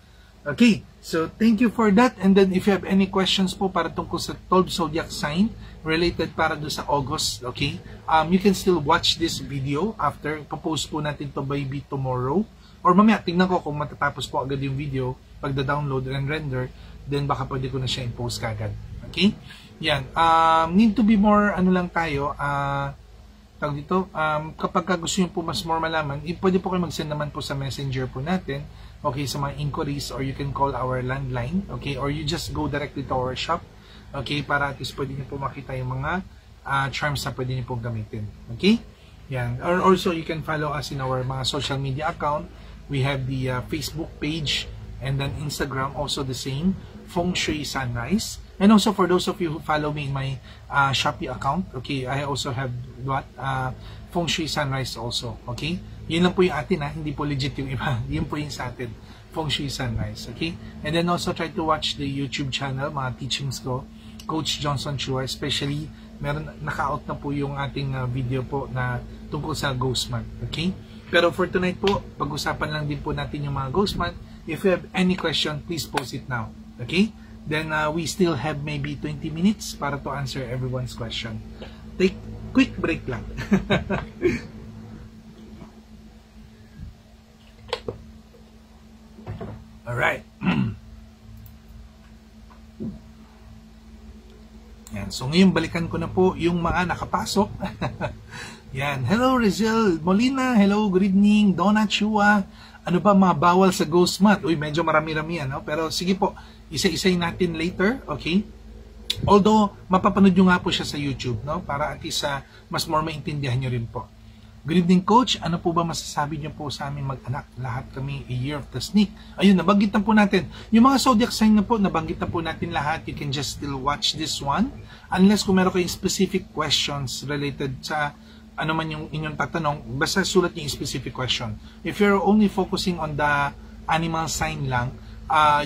Okay. So, thank you for that. And then, if you have any questions po para tungkol sa 12 zodiac sign related para doon sa August, okay? You can still watch this video after. Popost po natin to maybe tomorrow. Or mamaya, tingnan ko kung matatapos po agad yung video pagda-download and render, then baka pwede ko na siya i-post kagad. Okay? Yan. Need to be more, lang tayo, tawag dito, kapag gusto nyo po mas more malaman, pwede po kayo mag-send naman po sa messenger po natin, okay, sa mga inquiries, or you can call our landline, okay, or you just go directly to our shop, okay, para at least pwede nyo po makita yung mga charms na pwede nyo po gamitin. Okay? Yan. Or also, you can follow us in our mga social media account. We have the Facebook page, and then Instagram, also the same, Feng Shui Sunrise. And also for those of you who follow me in my Shopee account, okay, I also have Feng Shui Sunrise also, okay? Yun lang po yung atin, hindi po legit yung iba. Yun po yung sa atin, Feng Shui Sunrise, okay? And then also try to watch the YouTube channel, mga teachings ko, Coach Johnson Chua, especially naka-out na po yung ating video po na tungkol sa ghost month. Okay? Pero for tonight po, pag-usapan lang din po natin yung mga ghost month. If you have any question, please post it now. Okay? Then we still have maybe 20 minutes para to answer everyone's question. Take quick break lang. Alright. Yan. So ngayon balikan ko na po yung mga nakapasok. Yan. Hello Rizal Molina. Hello, good evening. Donna Chua. Ano ba mga bawal sa ghost month? Uy, medyo marami-rami yan. No? Pero sige po, isa-isay natin later. Okay? Although, mapapanood nyo nga po siya sa YouTube. No? Para at least mas more maintindihan nyo rin po. Good evening, Coach. Ano po ba masasabi niyo po sa aming mag-anak? Lahat kami a year of the snake. Ayun, nabanggit na po natin. Yung mga zodiac sign na po, nabanggit na po natin lahat. You can just still watch this one. Unless kung meron kayong specific questions related sa ano man yung inyong tatanong, basta sulat yung specific question. If you're only focusing on the animal sign lang,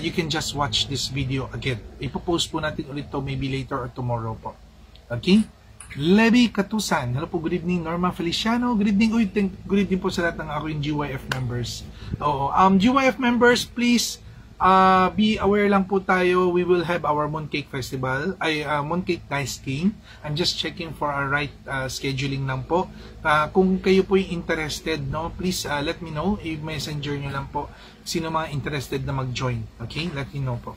you can just watch this video again. Ipopost po natin ulit to maybe later or tomorrow po. Okay? Levi Katusan. Hello po, good evening. Norma Feliciano, good evening. Uy, good evening po sa lahat ng ako yung GYF members. Oo. GYF members, please be aware lang po tayo. We will have our Mooncake Festival, Mooncake Dice Game. I'm just checking for our right scheduling lang po. Kung kayo po yung interested, no, please let me know. I-messenger nyo lang po sino mga interested na mag-join. Okay? Let me know po.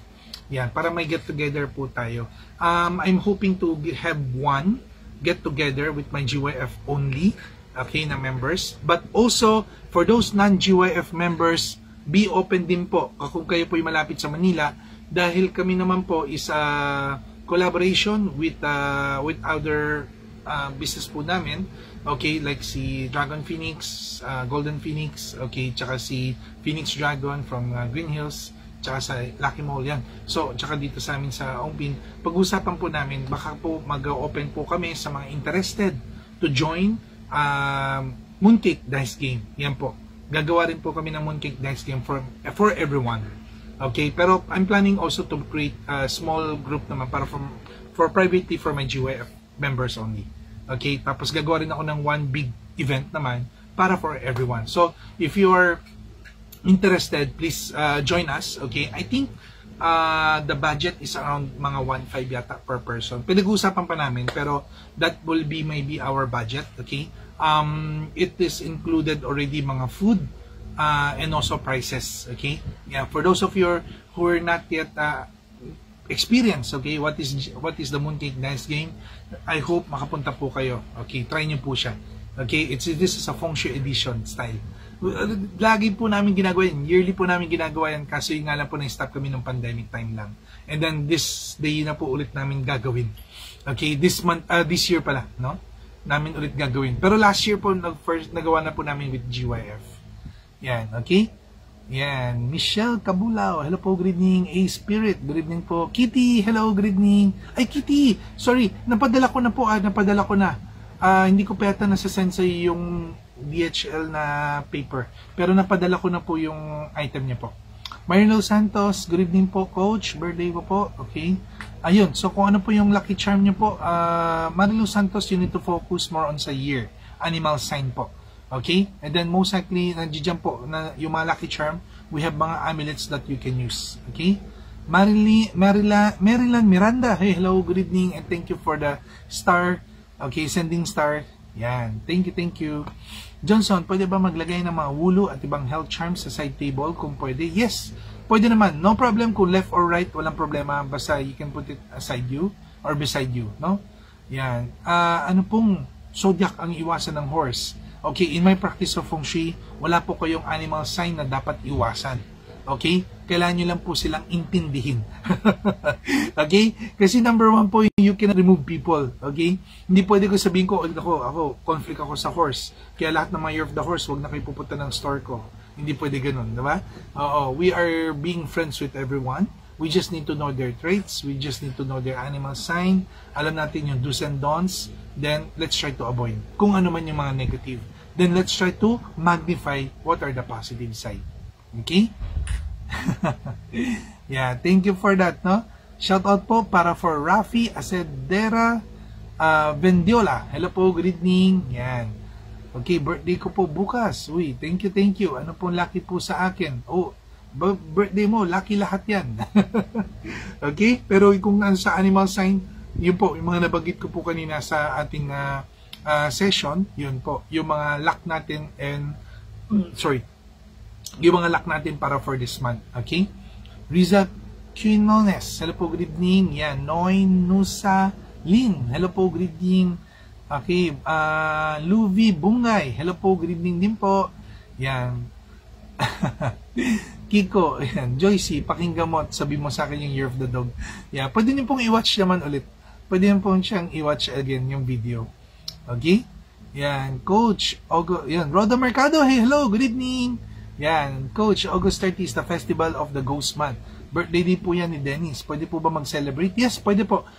Yan, para may get together po tayo. I'm hoping to have one get together with my GYF only, okay, na members. But also, for those non-GYF members, be open din po kung kayo po yung malapit sa Manila, dahil kami naman po is collaboration with other business po namin, okay, like si Dragon Phoenix, Golden Phoenix, okay, tsaka si Phoenix Dragon from Green Hills, tsaka sa Lucky Mall yan. So, tsaka dito sa amin sa Ongpin, pag-usapan po namin, baka po mag-open po kami sa mga interested to join Mooncake Dice Game. Yan po. Gagawa rin po kami ng Mooncake Dice Game for everyone. Okay? Pero I'm planning also to create a small group naman para for privately for my GYF members only. Okay? Tapos gagawa rin ako ng one big event naman para for everyone. So, if you are interested, please join us. Okay, I think the budget is around mga 1.5 yata per person. Pinag-uusapan pa namin, pero that will be maybe our budget. Okay, it is included already mga food and also prices. Okay, yeah, for those of you who are not yet experienced, okay, what is the Mooncake Dice Game, I hope makapunta po kayo. Okay, try nyo po siya. Okay, this is a feng shui edition style. Lagi po namin ginagawa yan. Yearly po namin ginagawa yan, kasi yung nga lang po na-stop kami ng pandemic time lang. And then this day na po ulit namin gagawin. Okay, this year pala, no? Namin ulit gagawin. Pero last year po, nagawa na po namin with GYF. Yan, okay? Yan, Michelle Cabulao, hello po, good evening. A-Spirit, good evening po. Kitty, hello, good evening. Ay, Kitty, sorry, napadala ko na. Hindi ko pa yata nasasend sa yung DHL na paper, pero napadala ko na po yung item niya po. Marino Santos, good evening po, Coach, birthday ko po. Okay, ayun, so kung ano po yung lucky charm niyo po, Marino Santos, you need to focus more on sa year, animal sign po. Okay, and then most likely nandiyan po na yung mga lucky charm, we have mga amulets that you can use. Okay, Maryland Miranda, hey, hello, good evening, and thank you for the star. Okay, sending star. Yan. Thank you. Johnson, pwede ba maglagay ng mga wulo at ibang health charms sa side table? Kung pwede, yes. Pwede naman. No problem kung left or right. Walang problema. Basta you can put it aside you or beside you. No? Yan. Ano pong zodiac ang iwasan ng horse? Okay, in my practice of feng shui, wala po kayong animal sign na dapat iwasan. Okay? Kailangan nyo lang po silang intindihin. Okay? Kasi number one po, you can remove people. Okay? Hindi pwede ko sabihin ko, ako, conflict ako sa horse. Kaya lahat ng mga year of the horse, wag na kayo pupunta ng store ko. Hindi pwede ganun, diba? Oo, we are being friends with everyone. We just need to know their traits. We just need to know their animal sign. Alam natin yung do's and don'ts. Then, let's try to avoid. Kung ano man yung mga negative. Then, let's try to magnify what are the positive side. Okay? Yeah, thank you for that, no? Shoutout po para for Rafi Acedera Vendiola. Hello po, good evening. Yan. Okay, birthday ko po bukas. Uy, thank you. Ano pong lucky po sa akin? Oh, birthday mo, lucky lahat yan. Okay, pero kung sa animal sign, yun po, yung mga nabanggit ko po kanina sa ating session, yun po, yung mga luck natin and, yung mga luck natin para for this month. Okay? Riza Quinones, hello po, good evening. Yan, Noy Nusa Lin, hello po, good evening. Okay, Luvi Bungay, hello po, good evening din po. Yan. Kiko, yan. Joycey, pakinggan mo at sabi mo sa akin yung Year of the Dog. Yeah, pwede niyo pong i-watch naman ulit. Pwede niyo pong siyang i-watch again yung video. Okay? Yan, Coach yan, Roda Mercado, hey, hello, good evening. Yan, Coach, August 30 is the Festival of the Ghost Month. Birthday din po yan ni Dennis. Pwede po ba mag-celebrate? Yes, pwede po.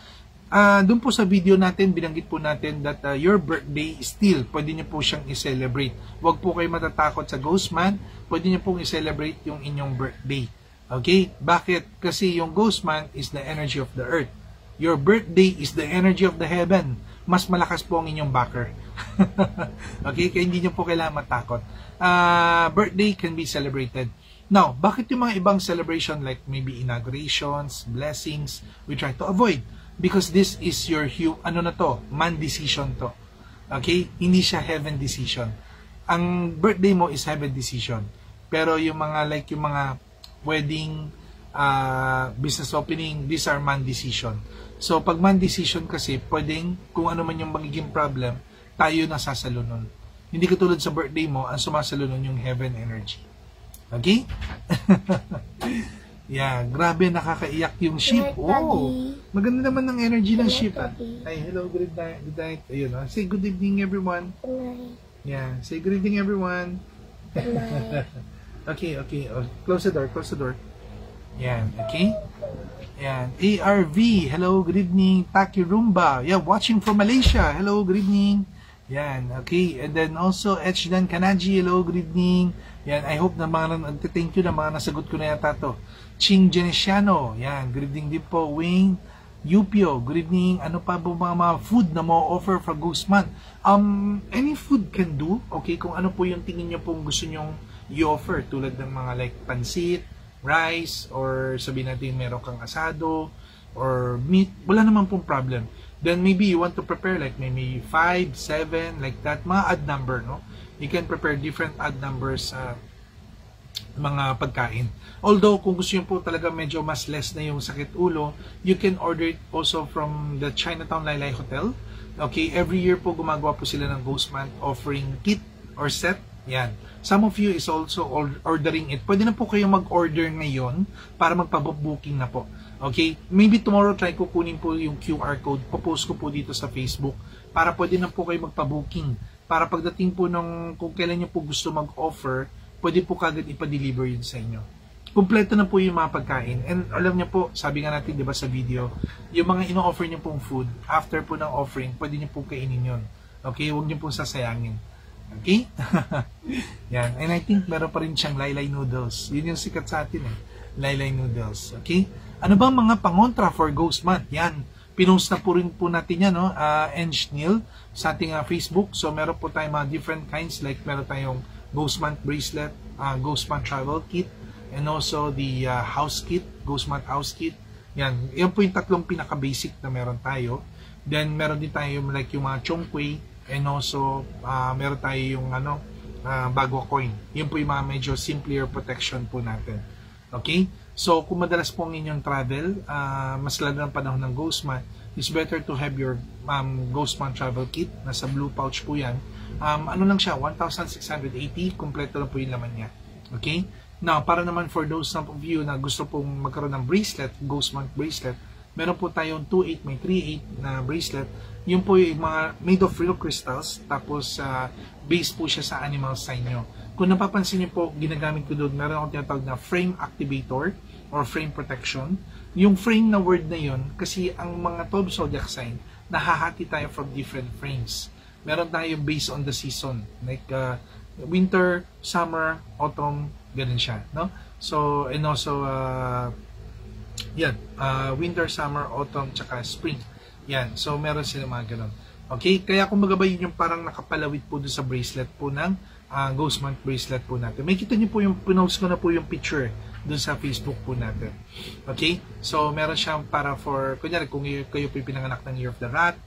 Doon po sa video natin, binanggit po natin that your birthday still, pwede nyo po siyang i-celebrate. Huwag po kayo matatakot sa Ghost Month. Pwede nyo pong i-celebrate yung inyong birthday. Okay? Bakit? Kasi yung Ghost Month is the energy of the earth. Your birthday is the energy of the heaven. Mas malakas po ang inyong backer. Okay? Kaya hindi nyo po kailangan matakot. Birthday can be celebrated. Now, bakit yung mga ibang celebration like maybe inaugurations, blessings, we try to avoid? Because this is your man decision to. Okay? Hindi siya heaven decision. Ang birthday mo is heaven decision. Pero yung mga yung mga wedding, business opening, these are man decision. So pag man decision kasi, pwedeng kung ano man yung magiging problem, tayo nasasalo nun. Hindi katulad sa birthday mo, ang sumasalo nun yung heaven energy. Okay? Yeah, grabe, nakakaiyak yung sheep. Oh, maganda naman ng energy ng sheep. Ay, hello, good night. Ayun, say good evening everyone. Yeah, say good evening everyone. Okay. Oh, close the door. Yan, okay? Yan, ARV, hello, good evening. Taki Rumba, yeah, watching from Malaysia. Hello, good evening. Yan, okay. And then also, Echdan Kanaji, hello, good evening. Yan, I hope na thank you na mga nasagot ko na yata to. Ching Genesiano, yan, good evening din po. Wayne Yupio, good evening. Ano pa po mga food na mo offer for Ghost Month? Any food can do, okay? Kung ano po yung tingin nyo pong gusto nyong i-offer, tulad ng mga like pansit, rice, or sabihin natin meron kang asado, or meat, wala naman pong problem. Then maybe you want to prepare like maybe 5, 7, like that, mga odd number, no? You can prepare different odd numbers mga pagkain. Although, kung gusto nyo po talaga medyo mas less na yung sakit ulo, you can order it also from the Chinatown Laylay Hotel. Okay, every year po gumagawa po sila ng Ghost Month offering kit or set. Yan. Some of you is also ordering it. Pwede na po kayo mag-order ngayon para magpa-booking na po. Okay, maybe tomorrow try ko kunin po yung QR code. Popost ko po dito sa Facebook para pwede na po kayo magpa-booking. Para pagdating po kung kailan nyo po gusto mag-offer, pwede po kagad ipa-deliver yun sa inyo. Kompleto na po yung mga pagkain. And alam niyo po, sabi nga natin, di ba sa video, yung mga ino-offer niyo pong food, after po ng offering, pwede niyo po kainin yun. Okay? Huwag niyo pong sasayangin. Okay? Yan. And I think meron pa rin siyang laylay noodles. Yun yung sikat sa atin eh. Laylay noodles. Okay? Ano ba mga pangontra for Ghost Month? Yan. Pinost na po rin po natin yan, no? Engineer sa ating Facebook. So, meron po tayong mga different kinds. Like, meron tayong Ghost Month bracelet, Ghost Month travel kit, and also the house kit, Ghost Month house kit. Yan. Yan po yung tatlong pinaka-basic na meron tayo. Then, meron din tayo like yung mga chongquay, and also, meron tayo yung bago coin. Yan po yung mga medyo simpler protection po natin. Okay? So, kung madalas po ang inyong travel, mas lalo ng panahon ng Ghost Month, it's better to have your Ghost Month travel kit. Nasa blue pouch po yan. Ano lang siya, 1,680. Kompleto lang po yung laman niya. Okay? Now, para naman for those of you na gusto pong magkaroon ng bracelet, Ghost Month bracelet, meron po tayong 2.8, may 3.8 na bracelet. Yun po yung mga made of real crystals. Tapos, base po siya sa animal sign nyo. Kung napapansin niyo po, ginagamit ko doon, meron akong tinatawag na frame activator or frame protection. Yung frame na word na yun, kasi ang mga 12 zodiac sign, nahahati tayo from different frames. Meron tayong based on the season, like winter, summer, autumn, ganun siya, no? So, and also Yan, winter, summer, autumn, tsaka spring. Yan, so meron sila mga ganun. Okay, kaya kumbaga ba yun yung parang nakapalawit po doon sa bracelet po ng Ghost Month bracelet po natin. May kita nyo po yung, pinost ko na po yung picture doon sa Facebook po natin. Okay, so meron siyang para for, kunyari kung kayo po pinanganak ng Year of the Rat,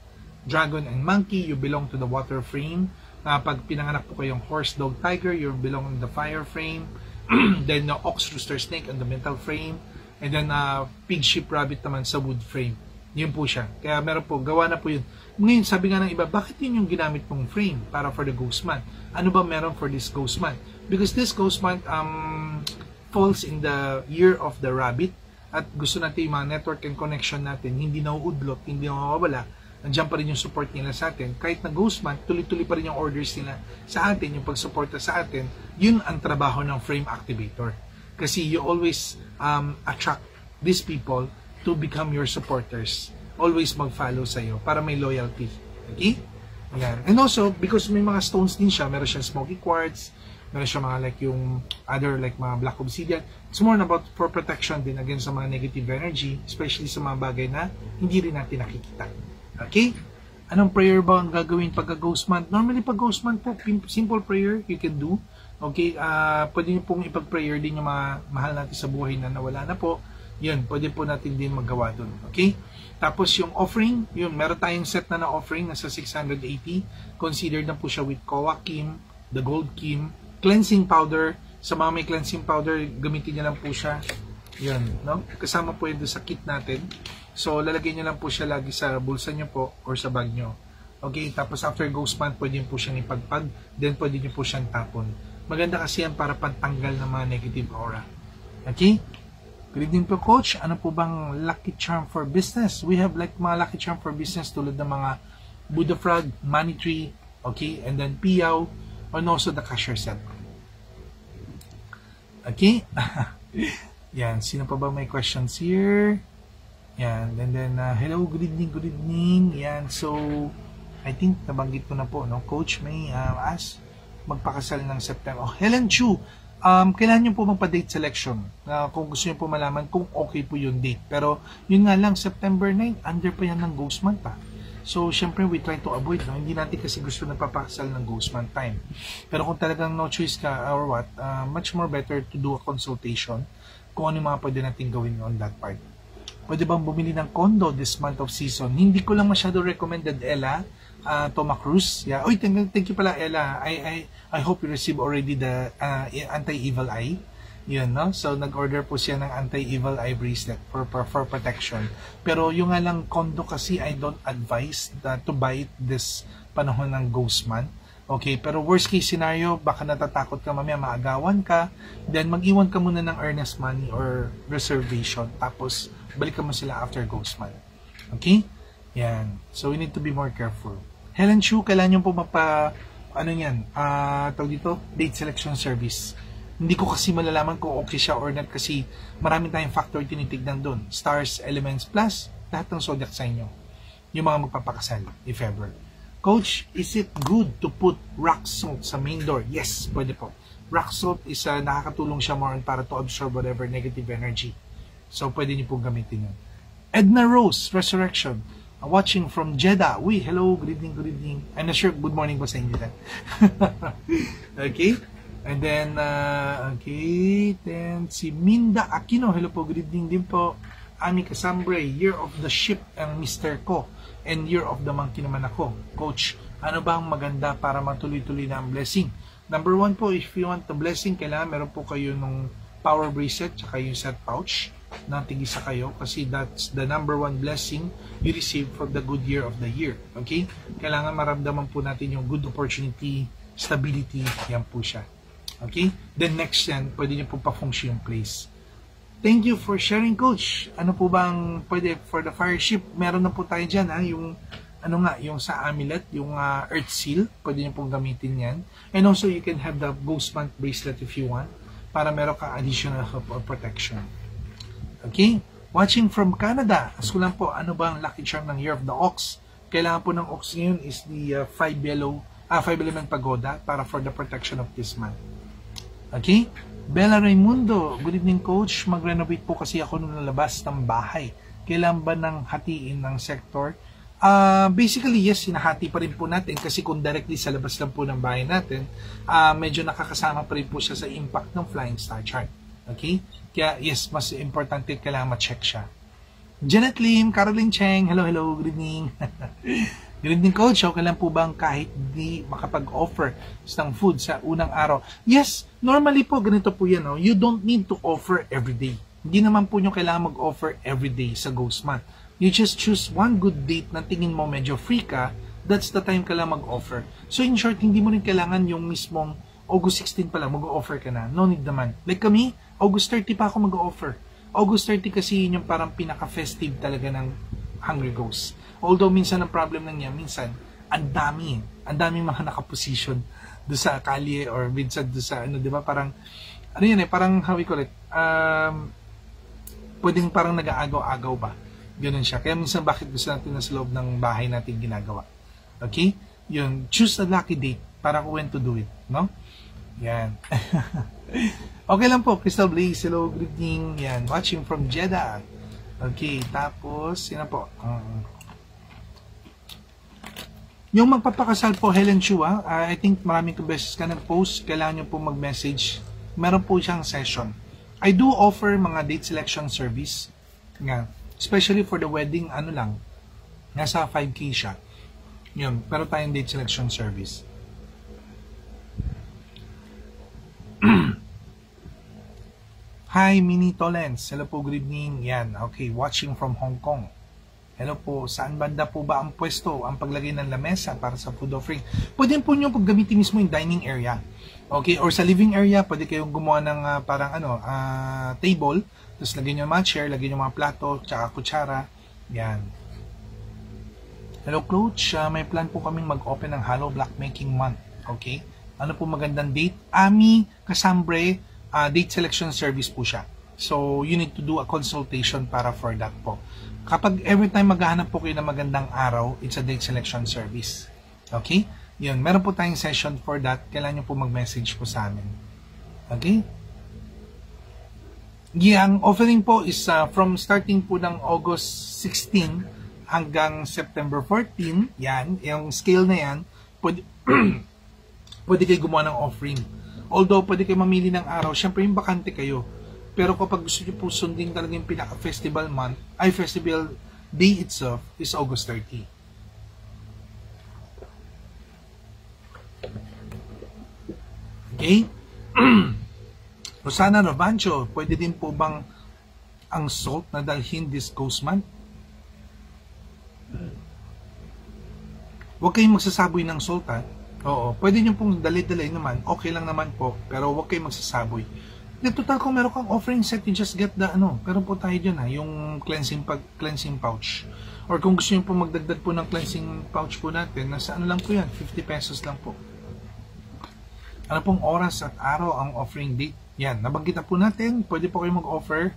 Dragon and Monkey, you belong to the water frame. Pag pinanganak po kayong Horse, Dog, Tiger, you belong in the fire frame. Then Ox, Rooster, Snake on the mental frame. And then Pig, Sheep, Rabbit naman sa wood frame. Yun po siya. Kaya meron po, gawa na po yun. Ngayon, sabi nga ng iba, bakit yun yung ginamit mong frame para for the Ghost Month? Ano ba meron for this Ghost Month? Because this Ghost Month falls in the Year of the Rabbit. At gusto natin yung mga network and connection natin, hindi nauudlot, hindi mawawala. Nandiyan pa rin yung support nila sa atin. Kahit na Ghost Month, tuloy-tuloy pa rin yung orders nila sa atin, yung pagsuporta sa atin. Yun ang trabaho ng frame activator. Kasi you always attract these people to become your supporters. Always mag-follow sa'yo para may loyalty. Okay? Ayan. And also, because may mga stones din siya, meron siyang smoky quartz, meron siya mga like yung other like mga black obsidian. It's more about for protection din against sa mga negative energy, especially sa mga bagay na hindi rin natin nakikita. Okay? Anong prayer ba ang gagawin pagka Ghost Month? Normally pag Ghost Month po, simple prayer you can do. Okay? Pwede nyo pong ipag-prayer din yung mga mahal natin sa buhay na nawala na po. Yun, pwede po natin din maggawa dun. Okay? Tapos yung offering, yun, meron tayong set na offering nasa 680. Considered na po siya with Kowa Kim, the Gold Kim, cleansing powder. Sa mga may cleansing powder, gamitin niya lang po siya. Yun, no? Kasama po yun sa kit natin. So, lalagay niyo lang po siya lagi sa bulsa niyo po or sa bag niyo. Okay? Tapos after Ghost Month, pwede niyo po siyang ipagpag. Then, pwede niyo po siyang tapon. Maganda kasi yan para pantanggal ng mga negative aura. Okay? Good evening po, Coach. Ano po bang lucky charm for business? We have like mga lucky charm for business tulad ng mga Buddha Frog, Money Tree, okay? And then Piyaw, and also the cashier set. Okay? Yan. Sino pa ba may questions here? Yan. And then, hello, good evening, good evening. Yan. So, I think nabanggit ko na po, no? Coach may ask magpakasal ng September. Oh, Helen Chu, kailangan nyo po magpa-date selection kung gusto nyo po malaman kung okay po yung date. Pero yun nga lang, September 9, under pa yan ng Ghost Month pa. So, syempre, we try to avoid. No? Hindi natin kasi gusto na papakasal ng Ghost Month time. Pero kung talagang no choice ka or what, much more better to do a consultation kung ano yung mga pwede natin gawin on that part. Pwede bang bumili ng condo this month of season? Hindi ko lang masyado recommended, Ella. Toma Cruz. Yeah. Oy, thank you pala, Ella. I hope you receive already the anti-evil eye. Yun, no? So, nag-order po siya ng anti-evil eye bracelet for protection. Pero yung nga lang condo kasi, I don't advise to buy it this panahon ng Ghost Month. Okay, pero worst case scenario, baka natatakot ka mamaya, maagawan ka, then mag-iwan ka muna ng earnest money or reservation, tapos balikan mo sila after Ghost Month. Okay? Yan. So, we need to be more careful. Helen Chu, kailan yung po tawag dito, date selection service. Hindi ko kasi malalaman kung okay siya or not kasi marami tayong factor tinitignan doon. Stars, elements, plus lahat ng zodiac sign nyo. Yung mga magpapakasal, if ever. Coach, is it good to put rock salt sa main door? Yes, pwede po. Rock salt is nakakatulong siya more para to absorb whatever negative energy. So, pwede niyo pong gamitin yun. Edna Rose, Resurrection. Watching from Jeddah. Uy, hello, good evening, good evening. I'm not sure, good morning po sa inyo din. Okay? And then, then si Minda Aquino, hello po, good evening din po. Ami Casambre, Year of the Ship ang Mr. Ko. And Year of the Monkey naman ako. Coach, ano ba ang maganda para matuloy-tuloy na ang blessing? Number 1 po, if you want the blessing, kailangan meron po kayo nung power bracelet, tsaka yung set pouch na tigisa kayo kasi that's the number 1 blessing you receive from the good year of the year. Okay? Kailangan maramdaman po natin yung good opportunity, stability, yan po siya. Okay? Then next yan, pwede nyo po pa-function yung place. Thank you for sharing, Coach. Ano po bang pwede for the fire ship? Meron na po tayo dyan, yung yung sa amulet, yung earth seal, pwede nyo pong gamitin yan. And also, you can have the Ghost Month bracelet if you want para meron ka additional help or protection. Okay? Watching from Canada. Ask ko lang po, ano ba ang lucky charm ng Year of the Ox? Kailangan po ng Ox ngayon is the 5 element pagoda para for the protection of this month. Okay? Bella Raimundo, good evening coach. Mag-renovate po kasi ako nung lalabas ng bahay. Kailan ba nang hatiin ng sector? Basically, yes, sinahati pa rin po natin kasi kung directly sa labas lang po ng bahay natin, medyo nakakasama pa rin po siya sa impact ng flying star chart. Okay? Kaya, yes, mas importante kailangan ma-check siya. Janet Lim, Caroline Cheng, hello, good evening. Good evening, coach. Okay lang po bang kahit di makapag-offer ng food sa unang araw? Yes, normally po, ganito po yan. No? You don't need to offer every day. Hindi naman po nyo kailangan mag-offer every day sa Ghost Month. You just choose one good date na tingin mo medyo free ka, that's the time ka lang mag-offer. So in short, hindi mo rin kailangan yung mismong August 16 pa lang mag-offer ka na. No need naman. Like kami, August 30 pa ako mag-offer. August 30 kasi yun yung parang pinaka-festive talaga ng Hungry Ghost. Although minsan ang problem lang niya, minsan ang daming mga nakaposition do sa kalye or minsan do sa ano, 'di ba? Parang ano yan parang how we call it? Pwedeng parang nag-aagaw-agaw ba? Ganun siya. Kaya minsan bakit gusto natin nasa loob ng bahay natin ginagawa? Okay? Yun, choose a lucky date para when to do it, no? Yan. Okay lang po, Crystal Blaze, hello, good evening. Yan, watching from Jeddah. Okay, tapos, sino po? Yung magpapakasal po, Helen Chua, I think maraming beses ka nag-post, kailangan nyo po mag-message. Meron po siyang session. I do offer mga date selection service. Nga, especially for the wedding, ano lang, nasa 5K siya. Yun, pero tayong date selection service. Hi, Mini Tolens. Hello po, good evening. Yan, okay, watching from Hong Kong. Hello po, saan banda po ba ang pwesto, ang paglagay ng lamesa para sa food offering? Pwede po nyo paggamitin mismo yung dining area. Okay, or sa living area, pwede kayong gumawa ng parang table, tapos lagyan nyo mga chair, lagyan nyo mga plato, tsaka kutsara. Yan. Hello, Coach. May plan po kaming mag-open ng Hollow Block Making Month. Okay? Ano po magandang date? Ami Casambre, date selection service po siya. So, you need to do a consultation para for that po. Kapag every time maghahanap po kayo ng magandang araw, it's a date selection service. Okay? Yun, meron po tayong session for that. Kailangan nyo po mag-message po sa amin. Okay? Yeah, ang offering po is from starting po ng August 16 hanggang September 14. Yan, yung scale na yan, pwede, pwede kayo gumawa ng offering. Although, pwede kayo mamili ng araw. Siyempre, yung bakante kayo. Pero kapag gusto nyo po sundin talaga yung pinaka-festival month, festival day itself is August 30. Okay? Rosana Novancho, pwede din po bang ang salt na dalhin this Ghost Month? Huwag kayong magsasaboy ng salt, ha? Oo, pwede nyo pong dali-dali naman, okay lang naman po, pero huwag kayong magsasaboy. Total, kung meron kang offering set, you just get the pero po tayo dyan, ha, yung cleansing pouch. Or kung gusto nyo po magdagdag po ng cleansing pouch po natin, nasa lang po yan, 50 pesos lang po. Ano pong oras at araw ang offering date? Yan, nabanggit na po natin, pwede po kayo mag-offer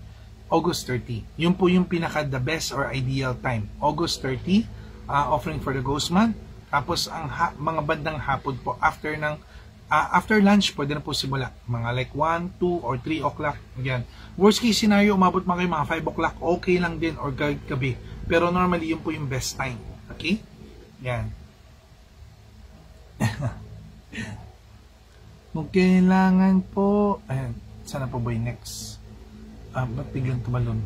August 30. Yun po yung pinaka the best or ideal time. August 30, offering for the Ghost Month. Tapos ang mga bandang hapon po after lunch pwede na po simula mga like 1, 2 or 3 o'clock. Yan. Worst case scenario, umabot mga kayo mga 5 o'clock, okay lang din, or gabi. Pero normally yun po yung best time. Okay? Yan. Kung kailangan po, ayan, sana po ba yung next? Ba't biglang tumalon?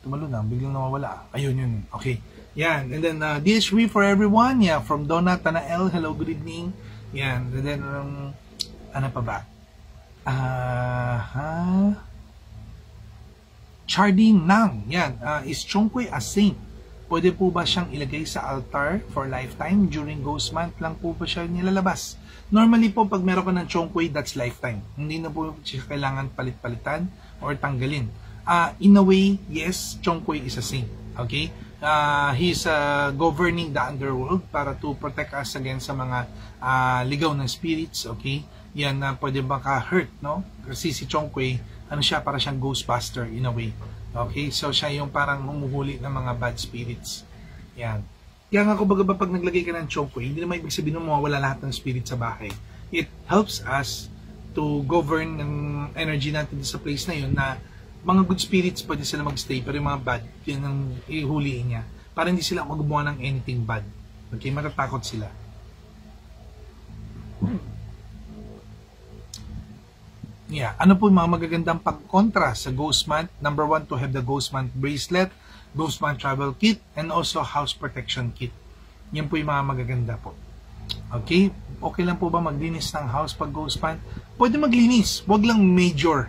Tumalon na, biglang nawawala. Ayun, yun. Okay. Yan. And then, DHV for everyone. Yeah, from Donna Tanael. Hello, good evening. Yan. And then, ano pa ba? Chardin Nang. Yan. Is Chongqui a saint? Pwede po ba siyang ilagay sa altar for lifetime? During Ghost Month lang po ba siya nilalabas? Normally po, pag meron ka ng Chongqui, that's lifetime. Hindi na po siya kailangan palit-palitan or tanggalin. In a way, yes, Chongqui is a saint. Okay? He's governing the underworld para to protect us against sa mga ligaw ng spirits. Okay? Yan na pwede maka-hurt, no? Kasi si Chongqui, ano siya, para siyang ghostbuster in a way. Okay? So, siya yung parang humuhuli ng mga bad spirits. Yan. Kaya nga kumbaga ba pag naglagay ka ng chokwe, hindi naman ibig sabihin mo mawawala lahat ng spirit sa bahay. It helps us to govern ng energy natin sa place na yun na mga good spirits pwede sila magstay pero yung mga bad, yun ang ihuliin niya. Para hindi sila magawa ng anything bad. Okay, matatakot sila. Yeah, ano po yung mga magagandang pagkontra sa Ghost Month? Number 1, to have the Ghost Month bracelet, Ghost Month travel kit, and also house protection kit. Yan po yung mga magaganda po. Okay? Okay lang po ba maglinis ng house pag Ghost Month? Pwede maglinis, wag lang major.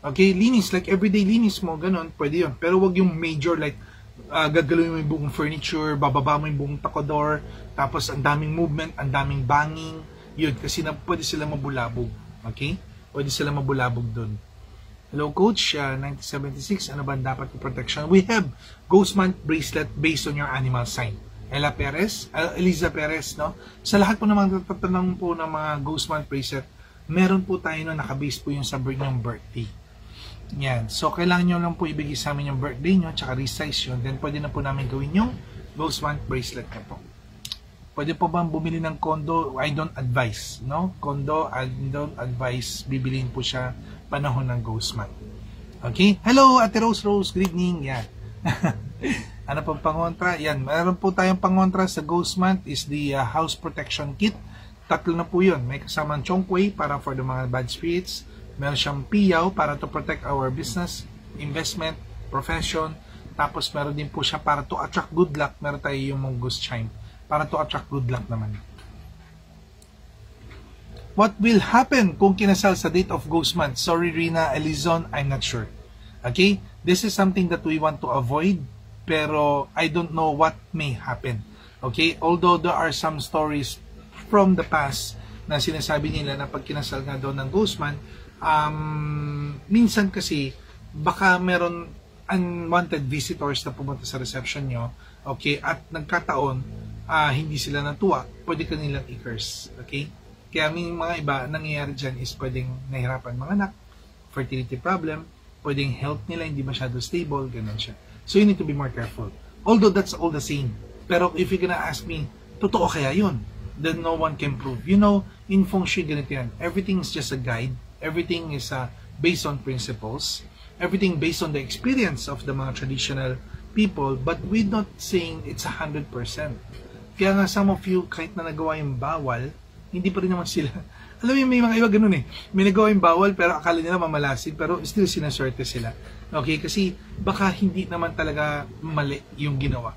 Okay? Linis, like everyday linis mo, ganun, pwede yun. Pero wag yung major, like gagalawin mo yung buong furniture, bababa mo yung buong takodor, tapos ang daming movement, ang daming banging, yun, kasi pwede sila mabulabog. Okay? Pwede sila mabulabog dun. Hello Coach, 1976, ano ba dapat yung protection? We have Ghost Month bracelet based on your animal sign. Eliza Perez, no? Sa lahat po naman tatanong po ng mga Ghost Month bracelet, meron po tayo na nakabase po yung sa yung birthday. Yan. So, kailangan nyo lang po ibigay sa amin yung birthday nyo, tsaka resize yun. Then, pwede na po namin gawin yung Ghost Month bracelet na po. Pwede po bang bumili ng condo? I don't advise, no? Condo, I don't advise. Bibiliin po siya panahon ng Ghost Month. Okay? Hello, Ate Rose. Good evening. Yan. Ano pong pangontra? Yan. Meron po tayong pangontra sa Ghost Month is the house protection kit. Tatlo na po yun. May kasamang chongkwei para for the mga bad spirits. Meron siyang piyaw para to protect our business, investment, profession. Tapos meron din po siya para to attract good luck. Meron tayo yung mongoose chime para to attract good luck naman. What will happen kung kinasal sa date of Ghost Month? Sorry, Rina Elizon, I'm not sure. Okay? This is something that we want to avoid, pero I don't know what may happen. Okay? Although there are some stories from the past na sinasabi nila na pag kinasal nga daw ng Ghost Month, minsan kasi baka meron unwanted visitors na pumunta sa reception nyo, okay, at nagkataon hindi sila natuwa, pwede ka nilang i-curse. Okay? Kaya may mga iba, nangyayari dyan is pwedeng nahirapan mga anak, fertility problem, pwedeng health nila hindi masyado stable, ganun siya. So you need to be more careful. Although that's all the same. Pero if you're gonna ask me, totoo kaya yun? Then no one can prove. You know, in Feng Shui, ganito yan. Everything is just a guide. Everything is based on principles. Everything based on the experience of the mga traditional people, but we're not saying it's 100%. Kaya nga some of you, kahit na nagawa yung bawal, hindi pa rin naman sila. Alam mo, may mga iba ganun eh. May nagawa yung bawal, pero akala nila mamalasin, pero still sinaswerte sila. Okay? Kasi baka hindi naman talaga mali yung ginawa.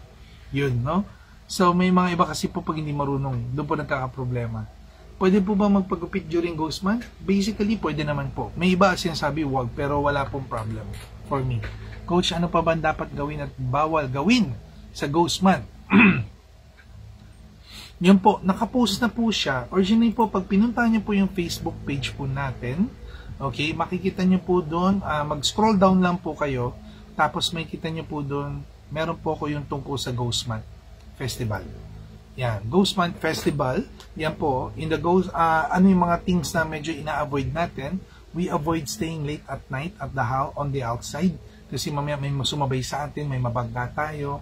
Yun, no? So, may mga iba kasi po pag hindi marunong, doon po nagkakaproblema. Pwede po ba magpagupit during Ghost Month? Basically, pwede naman po. May iba sinasabi wag, pero wala pong problem for me. Coach, ano pa ba dapat gawin at bawal gawin sa Ghost Month? Yun po, nakapost na po siya. Originally po, pag pinunta niyo po yung Facebook page po natin, okay, makikita niyo po doon, mag-scroll down lang po kayo, tapos may kita niyo po doon, meron po ko yung tungkol sa Ghost Month Festival. Yan, Ghost Month Festival, yan po, in the Ghost, ano yung mga things na medyo ina-avoid natin, we avoid staying late at night at the house, on the outside, kasi mamaya may sumabay sa atin, may mabagda tayo,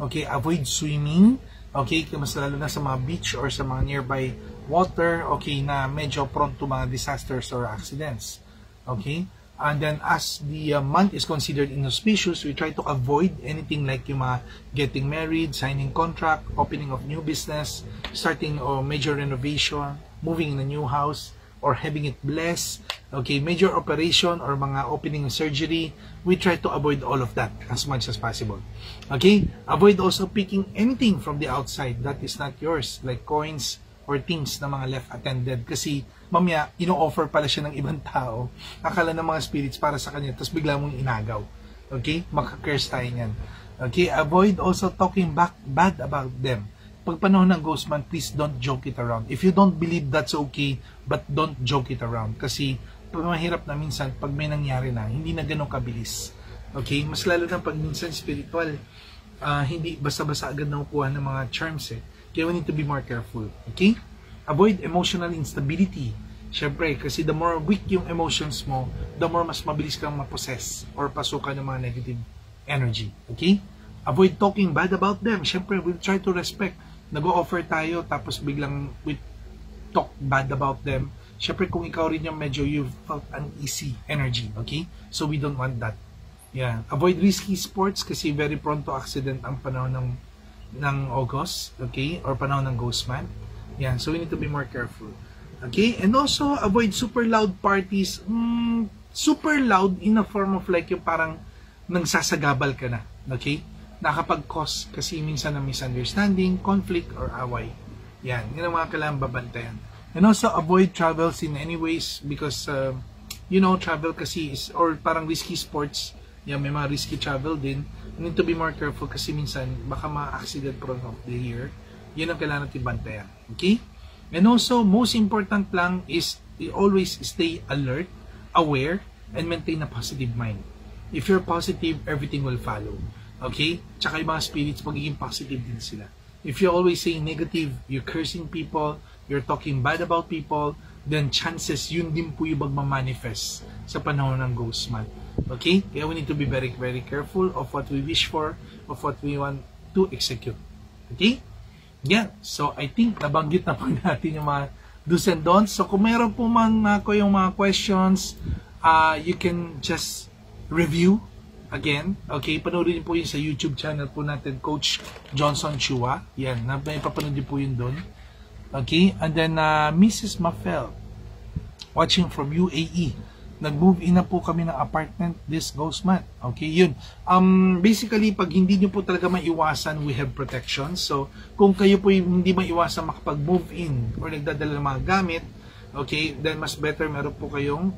okay, avoid swimming, okay, mas lalo na sa mga beach or sa mga nearby water, okay, na medyo prone to mga disasters or accidents. Okay? And then as the month is considered inauspicious, we try to avoid anything like yung mga getting married, signing contract, opening of new business, starting a major renovation, moving in a new house, or having it blessed, okay, major operation or mga opening surgery, we try to avoid all of that as much as possible. Okay? Avoid also picking anything from the outside that is not yours, like coins or things na mga left attended. Kasi mamaya, ino-offer pala siya ng ibang tao. Akala ng mga spirits para sa kanya, tapos bigla mong inagaw. Okay? Maka-curse tayo niyan. Okay? Avoid also talking bad about them. Pag panahon ng Ghost Month, please don't joke it around. If you don't believe, that's okay, but don't joke it around. Kasi mahirap na minsan, pag may nangyari na, hindi na ganun kabilis. Okay? Mas lalo na pag minsan spiritual, hindi basta-basta agad nakukuha ng mga charms eh. Kaya we need to be more careful. Okay? Avoid emotional instability. Siyempre, kasi the more weak yung emotions mo, the more mas mabilis kang mapossess or pasukan ng mga negative energy. Okay? Avoid talking bad about them. Siyempre, we'll try to respect. Nag-o-offer tayo, tapos biglang we talk bad about them. Siyempre, kung ikaw rin yung medyo you felt uneasy energy, okay? So, we don't want that. Yeah. Avoid risky sports kasi very prone to accident ang panahon ng August, okay? Or panahon ng ghost month. Yeah. So, we need to be more careful. Okay? And also, avoid super loud parties. Super loud in a form of like yung parang nagsasagabal ka na. Okay? Nakapag-cause kasi minsan ng misunderstanding, conflict, or away. Yan. Yan ang mga kailangan babantayan. And also, avoid travels in any ways because, travel kasi is, or parang risky sports. Yan, may mga risky travel din. You need to be more careful kasi minsan, baka ma-accident prone of the year. Yan ang kailangan natin bantayan. Okay? And also, most important lang is always stay alert, aware, and maintain a positive mind. If you're positive, everything will follow. Okay? Tsaka yung mga spirits, magiging positive din sila. If you always say negative, you're cursing people, you're talking bad about people, then chances yun din po yung magmamanifest sa panahon ng ghost month. Okay? Kaya we need to be very, very careful of what we wish for, of what we want to execute. Okay? Yeah. So, I think nabanggit na po natin yung mga do's and don'ts. So, kung mayroon po man ako yung mga questions, you can just review again. Okay? Panoorin po yun sa YouTube channel po natin, Coach Johnson Chua. Yan. May papanood po yun doon. Okay? And then, Mrs. Mafel, watching from UAE. Nag-move in na po kami ng apartment this ghost month. Okay, yun. Basically, pag hindi nyo po talaga maiwasan, we have protection. So, kung kayo po hindi maiwasan makapag-move in or nagdadala ng mga gamit, okay, then mas better meron po kayong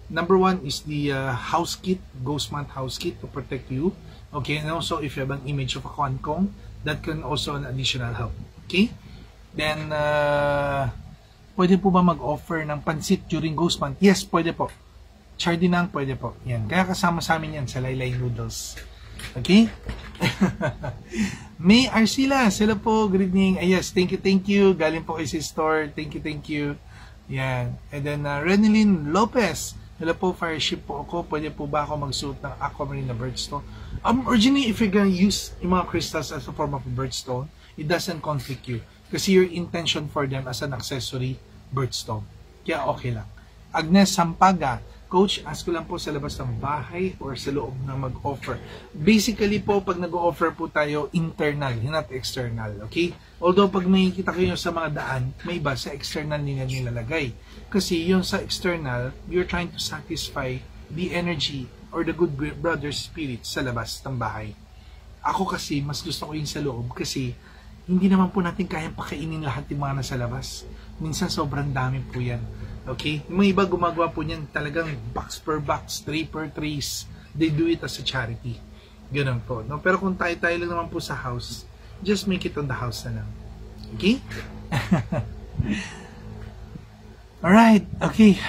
number one is the house kit, ghost month house kit to protect you. Okay, and also if you have an image of a kwankong, that can also an additional help. Okay? Then, pwede po ba mag-offer ng pansit during ghost month? Yes, pwede po. Chardinang, pwede po. Yan. Kaya kasama sa amin yan sa Laylay Noodles. Okay? May Arcila, sila po, good evening. Yes, thank you. Galing po kay si Store. Thank you. Yan. And then, Renilyn Lopez, hello po, fireship po ako. Pwede po ba ako magsuot ng aquamarine na birdstone? Originally, if you're gonna use yung mga crystals as a form of a birdstone, it doesn't conflict you. Kasi your intention for them as an accessory birdstone. Kaya okay lang. Agnes Sampaga, Coach, ask ko lang po sa labas ng bahay or sa loob na mag-offer. Basically po, pag nag-offer po tayo, internal, not external. Okay? Although, pag makikita kayo sa mga daan, may iba sa external nila nilalagay. Kasi yung sa external, you're trying to satisfy the energy or the good brother spirit sa labas ng bahay. Ako kasi, mas gusto ko yung sa loob kasi hindi naman po natin kayang pakainin lahat yung mga nasa labas. Minsan sobrang dami po yan. Okay? Yung mga iba gumagawa po niyan talagang box per box, tray per trays. They do it as a charity. Ganun po. No? Pero kung tayo lang naman po sa house, just make it on the house na lang. Okay? Alright. Okay.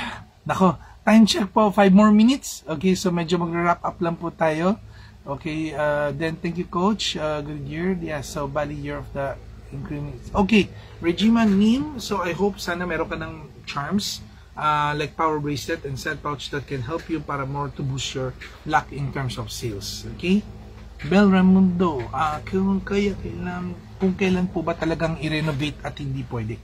Nako. Time check po. 5 more minutes. Okay. So medyo mag-wrap up lang po tayo. Okay, then thank you, Coach. Good year. Yeah, so bali year of the increments. Okay, Regina Nim. So I hope sana meron ka ng charms like power bracelet and set pouch that can help you para more to boost your luck in terms of sales. Okay? Bel Ramundo. Kung kailan po ba talagang i-renovate at hindi pwede?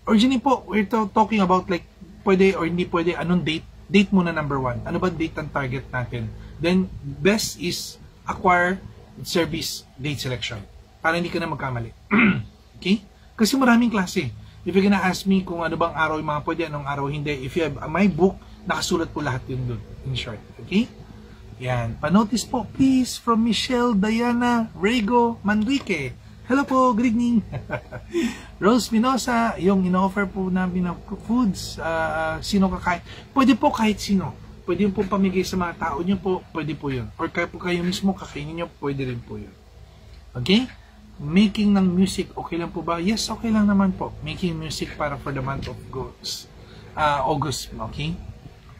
Originally po, we're talking about like pwede or hindi pwede. Anong date? Date muna number 1. Ano ba date ang target natin? Then, best is acquire service date selection. Para hindi ka na magkamali. Okay? Kasi maraming klase. If you're gonna ask me kung ano bang araw yung mga pwede, anong araw hindi. If you have my book, nakasulat po lahat yun doon. In short. Okay? Yan. Panotice po, please, from Michelle, Diana, Rego, Manrique. Hello po, good evening. Rose Minosa, yung in-offer po namin ng foods, sino kakain. Pwede po kahit sino. Pwede po pamigay sa mga tao nyo po, pwede po yun. Or kaya po kayo mismo kakainin nyo, pwede rin po yun. Okay? Making ng music, okay lang po ba? Yes, okay lang naman po. Making music para for the month of August. Okay?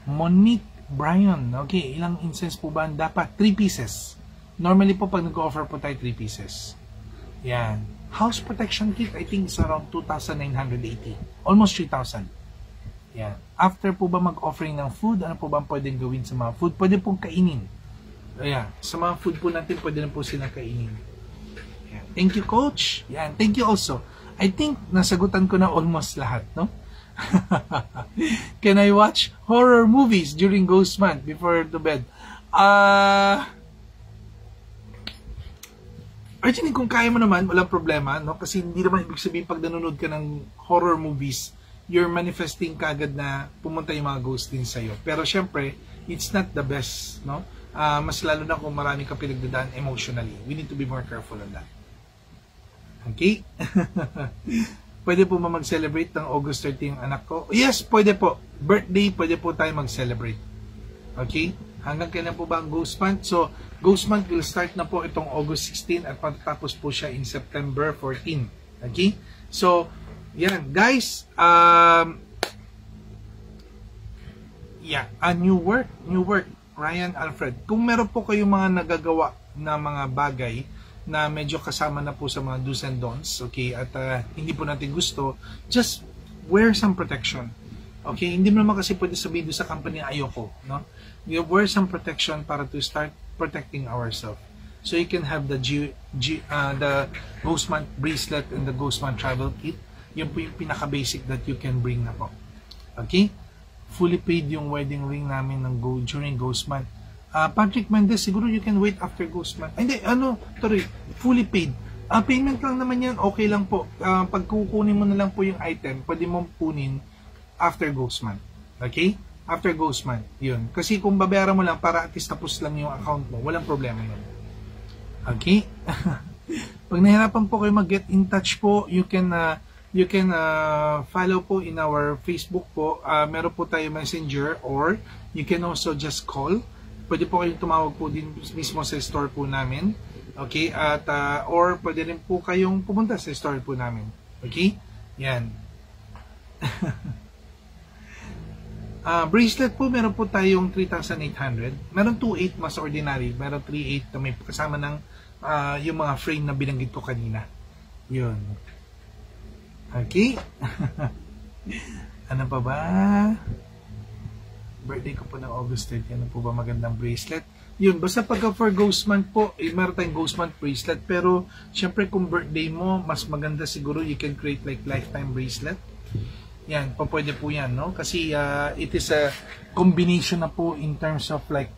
Monique Brian, okay, ilang incense po ba? Dapat 3 pieces. Normally po pag nag-offer po tayo 3 pieces. Yan. House protection kit, I think is around 2,980. Almost 3,000. Yan. After po ba mag-offering ng food, ano po ba pwedeng gawin sa mga food? Pwede pong kainin. Ayan, sa mga food po natin, pwede na po silang kainin. Ayan. Thank you, Coach. Ayan, thank you also. I think nasagutan ko na almost lahat, no? Can I watch horror movies during Ghost Month before to bed? Actually, kung kaya mo naman, walang problema, no? Kasi hindi naman ibig sabihin pag nanonood ka ng horror movies, you're manifesting kagad na pumunta yung mga ghost din sa'yo. Pero syempre, it's not the best, no? Mas lalo na kung marami ka pinagdadaan emotionally. We need to be more careful on that. Okay? Pwede po ba mag-celebrate ng August 30 yung anak ko? Yes, pwede po. Birthday, pwede po tayo mag-celebrate. Okay? Hanggang kailan po ba ang Ghost Month? So, Ghost Month will start na po itong August 16 at matatapos po siya in September 14. Okay? So, yan. Guys, new work. Ryan Alfred. Kung meron po kayong mga nagagawa na mga bagay na medyo kasama na po sa mga do's and don'ts, okay, at hindi po natin gusto, just wear some protection. Okay, hindi mo naman kasi pwede sabihin doon sa company ayoko, no? You wear some protection para to start protecting ourselves. So you can have the Ghost Month bracelet and the Ghost Month travel kit. Yun po yung pinaka-basic that you can bring na po. Okay? Fully paid yung wedding ring namin during Ghost Month. Patrick Mendez, siguro you can wait after Ghost Month. Sorry, fully paid. Payment lang naman yan, okay lang po. Pag kukunin mo na lang po yung item, pwede mong kunin after Ghost Month. Okay? After Ghost Month, yun. Kasi kung babayaran mo lang para at least tapos lang yung account mo, walang problema yun. Okay? Pag nahirapan po kayo mag-get in touch po, you can follow po in our Facebook po. Meron po tayo messenger or you can also just call. Pwede po kayong tumawag po din mismo sa store po namin. Okay? At or pwede rin po kayong pumunta sa store po namin. Okay? Yan. Bracelet po, meron po tayong 3,800. Meron 2,800 mas ordinary. Meron 3,800 na may kasama ng yung mga frame na binanggit ko kanina. Yun. Okay? Ano pa ba? Birthday ko po ng August 30. Ano po ba magandang bracelet? Yun, basta pagka for Ghost Month po, meron tayong Ghost Month bracelet. Pero, syempre kung birthday mo, mas maganda siguro you can create like lifetime bracelet. Yan, pwede po yan, no? Kasi it is a combination na po in terms of like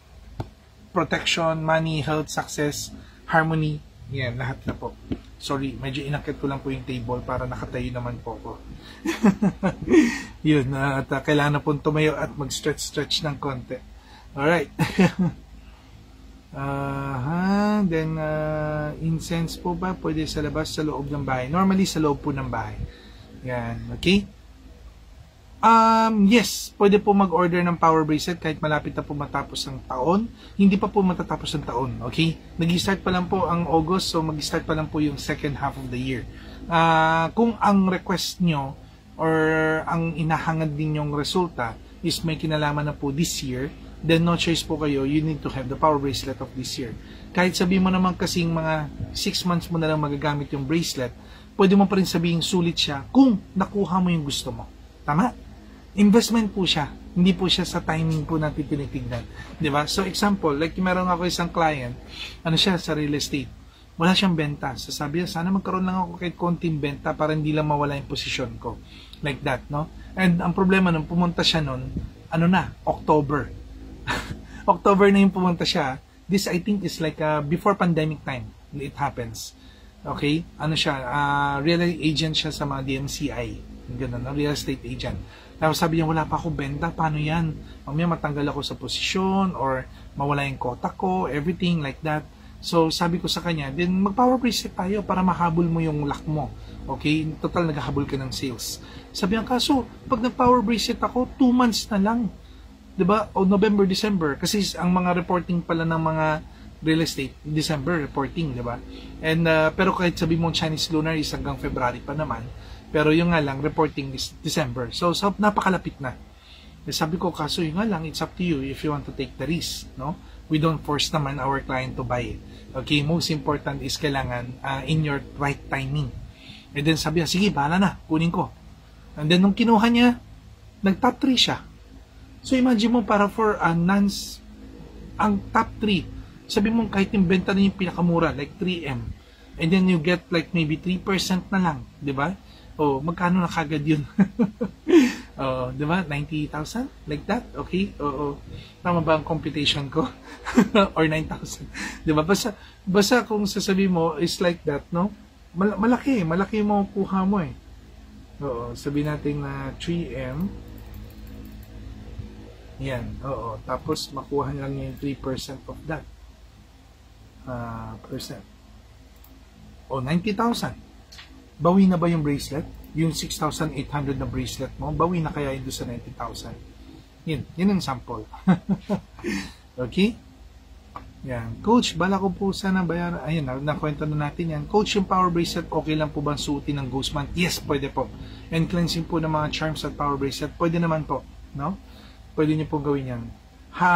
protection, money, health, success, harmony. Yan, lahat na po. Sorry, medyo inakit ko lang po yung table para nakatayo naman po ko. Yun, at kailangan na po tumayo at mag-stretch ng konti. Alright. Then, incense po ba? Pwede sa labas, sa loob ng bahay. Normally, sa loob po ng bahay. Yan, okay? Yes, pwede po mag-order ng power bracelet kahit malapit na po matapos ang taon. Hindi pa po matatapos ang taon, okay? Nag-start pa lang po ang August, so mag-start pa lang po yung second half of the year. Kung ang request nyo or ang inahangad din yung resulta is may kinalaman na po this year, then no choice po kayo, you need to have the power bracelet of this year. Kahit sabihin mo naman kasing mga 6 months mo na lang magagamit yung bracelet, pwede mo pa rin sabihin sulit siya kung nakuha mo yung gusto mo. Tama? Investment po siya. Hindi po siya sa timing po natin tinitignan. Diba? So example, like meron ako isang client, ano siya sa real estate. Wala siyang benta. So sabi niya, sana magkaroon lang ako kahit konting benta para hindi lang mawala yung posisyon ko. Like that, no? And ang problema nung pumunta siya nun, October. October na yung pumunta siya. This I think is like before pandemic time. It happens. Okay? Ano siya? Real agent siya sa mga DMCI. Ganun, real estate agent. Tapos sabi niya, wala pa akong benta, paano yan? Mamaya matanggal ako sa posisyon or mawala yung kota ko, everything like that. So sabi ko sa kanya, then mag-power bracelet tayo para mahabol mo yung luck mo. Okay? Total, naghahabol ka ng sales. Sabi niya, kaso, pag nag-power bracelet ako, 2 months na lang. Diba? O November, December. Kasi ang mga reporting pala ng mga real estate, December reporting, diba? And, pero kahit sabi mo Chinese lunar is hanggang February pa naman. Pero yung nga lang, reporting is December. So napakalapit na. Sabi ko, kaso yung nga lang, it's up to you if you want to take the risk. No? We don't force naman our client to buy it. Okay, most important is kailangan in your right timing. And then sabi niya, sige, bahala na, kunin ko. And then nung kinuha niya, nag-top 3 siya. So imagine mo, para for ang top 3. sabi mo kahit yung benta na yung pinakamura, like 3M, and then you get like maybe 3% na lang, di ba? O, magkano na kagad yun? Di ba? 90,000? Like that? Okay? Oo. Tama ba ang computation ko? Or 9,000? Di ba? Basta kung sasabi mo is like that, no? Malaki yung makukuha mo eh. Oo. Sabi natin na 3M. Yan. Oo. Tapos, makuha lang yung 3% of that. Percent. O, 90,000. Bawi na ba yung bracelet? Yung 6,800 na bracelet mo, bawi na kaya yun sa 90,000? Yun ang sample. Okay? Yan. Coach, bala ko po sana bayaran. Ayun, nakwento na natin yan. Coach, yung power bracelet, okay lang po bang suotin ng ghost month? Yes, pwede po. And cleansing po ng mga charms at power bracelet, pwede naman po. No? Pwede nyo po gawin yan.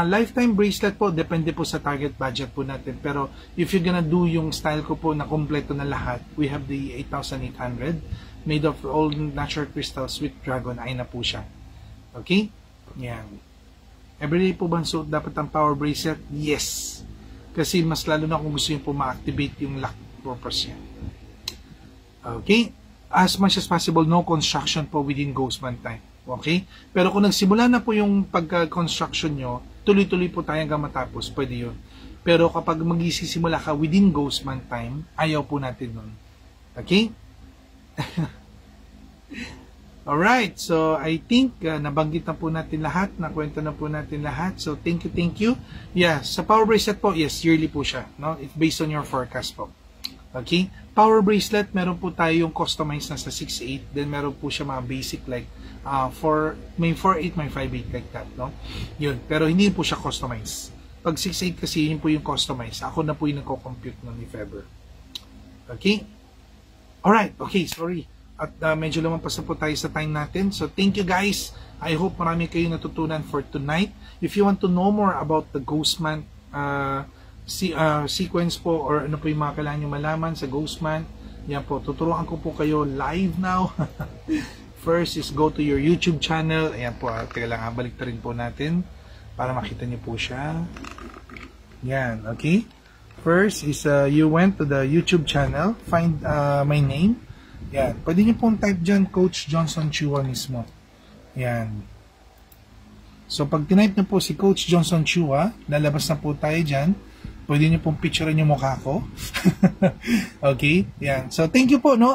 Lifetime bracelet po, depende po sa target budget po natin. Pero if you're gonna do yung style ko po na kompleto na lahat, we have the 8,800 made of all natural crystals with dragon eye na po siya. Okay? Yan. Everyday po ba suot dapat ang power bracelet? Yes. Kasi mas lalo na kung gusto nyo po ma-activate yung lock purpose niya. Okay? As much as possible, no construction po within ghost month time. Okay? Pero kung nagsimula na po yung pagka-construction nyo, tuloy-tuloy po tayo hanggang matapos, pwede yun. Pero kapag magsisimula ka within ghost month time, ayaw po natin nun. Okay? Alright, so I think nabanggit na po natin lahat, nakwento na po natin lahat. So thank you. Yeah, sa power bracelet po, yes, yearly po siya. No? It's based on your forecast po. Okay? Power bracelet, meron po tayo yung customized na sa 6'8", then meron po siya mga basic like may 4'8", may 5'8", like that, no? Yun, pero hindi po siya customized. Pag 6'8" kasi yun po yung customized. Ako na po yung nagko-compute nun if ever. Okay? Alright, okay, sorry. At medyo lumampas na po tayo sa time natin. So thank you guys. I hope marami kayong natutunan for tonight. If you want to know more about the Ghost Month sequence po or ano po yung mga kailangan nyo malaman sa Ghost Month, yan po, tuturuan ko po kayo live now. First is go to your YouTube channel. Ayan po, teka lang, balik rin po natin para makita nyo po siya. Yan, okay? First is you went to the YouTube channel, find my name. Yan, pwede nyo pong type dyan, Coach Johnson Chua mismo. Yan. So, pag tinype nyo po si Coach Johnson Chua, lalabas na po tayo dyan. Pwede nyo pong picturean yung mukha ko. Okay? Yan. So, thank you po, no?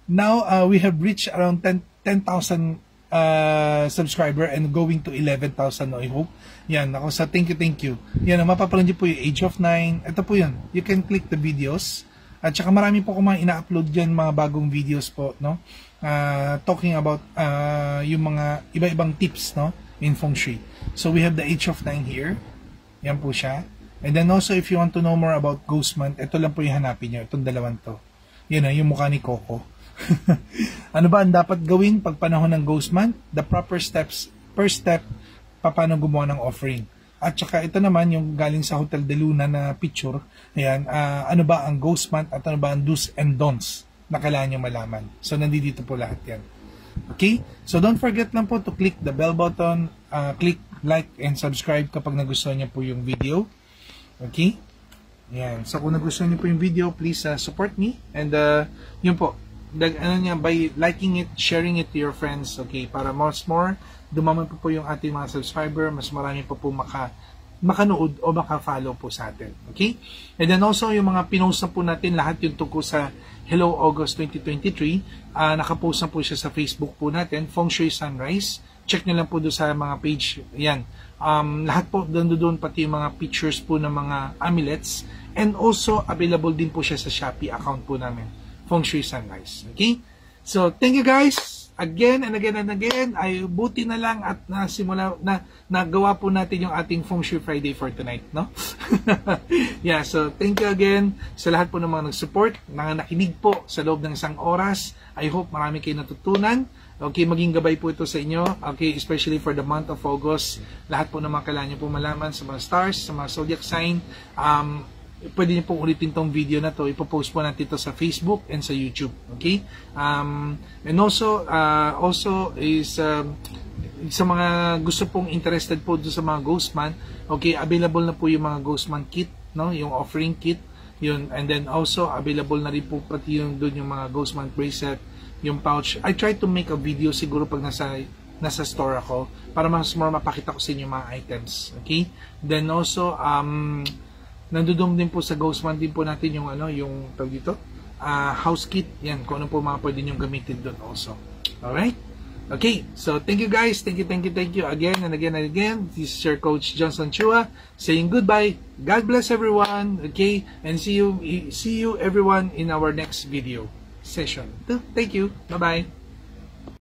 Now, we have reached around 10,000 subscriber and going to 11,000, no, I hope. Yan, ako sa thank you. Yan, mapapanood nyo po yung Age of 9. Ito po yun. You can click the videos. At saka marami po akong mga ina-upload dyan, mga bagong videos po, no? Talking about yung mga iba-ibang tips, no? In Feng Shui. So, we have the Age of 9 here. Yan po siya. And then also, if you want to know more about Ghost Month, ito lang po yung hanapin nyo. Itong dalawang to. Yan, yung mukha ni Coco. Ano ba ang dapat gawin pag panahon ng Ghost Month? The proper steps. First step, paano gumawa ng offering. At saka ito naman yung galing sa Hotel de Luna na picture. Ayan, ano ba ang Ghost Month at ano ba ang do's and don'ts na kailangan nyo malaman. So nandito po lahat yan. Okay? So don't forget lang po to click the bell button, click like and subscribe kapag nagustuhan nyo po yung video. Okay? Ayan. So kung nagustuhan nyo po yung video, please support me. And yun po, by liking it, sharing it to your friends, okay, para more dumaman po yung ating mga subscriber, mas marami po makanood o maka-follow po sa atin, okay? And then also, yung mga pinost na po natin, lahat yung tungkol sa Hello August 2023, nakapost na po siya sa Facebook po natin, Feng Shui Sunrise. Check nyo lang po doon sa mga page, yan. Lahat po doon, pati yung mga pictures po ng mga amulets, and also, available din po siya sa Shopee account po namin. Feng Shui Sunrise. Okay? So, thank you guys. Again and again and again. Ay buti na lang at nagawa po natin yung ating Feng Shui Friday for tonight, no? Yeah, so thank you again sa lahat po ng mga nag-support, nakinig po sa loob ng isang oras. I hope marami kayo natutunan. Okay, maging gabay po ito sa inyo. Okay, especially for the month of August. Lahat po ng mga kailangan nyo po malaman sa mga stars, sa mga zodiac sign. Pwede niyo pong ulitin tong video na to. Ipopost po natin ito sa Facebook and sa YouTube. Okay? And also is sa mga gusto pong interested po doon sa mga Ghost Month, okay, available na po yung mga Ghost Month kit no? Yung offering kit, yun. And then also, available na rin po pati yung doon yung mga ghost mount bracelet, yung pouch. I try to make a video siguro pag nasa store ako para mas more mapakita ko sa inyo mga items. Okay? Then also, nandoon din po sa ghost mount din po natin yung yung tawag dito, house kit. Yan, kung ano po mga pwede nyo gamitin doon also. Alright? Okay, so thank you guys. Thank you again and again and again. This is your coach Johnson Chua saying goodbye. God bless everyone. Okay, and see you everyone in our next video session. Thank you. Bye-bye.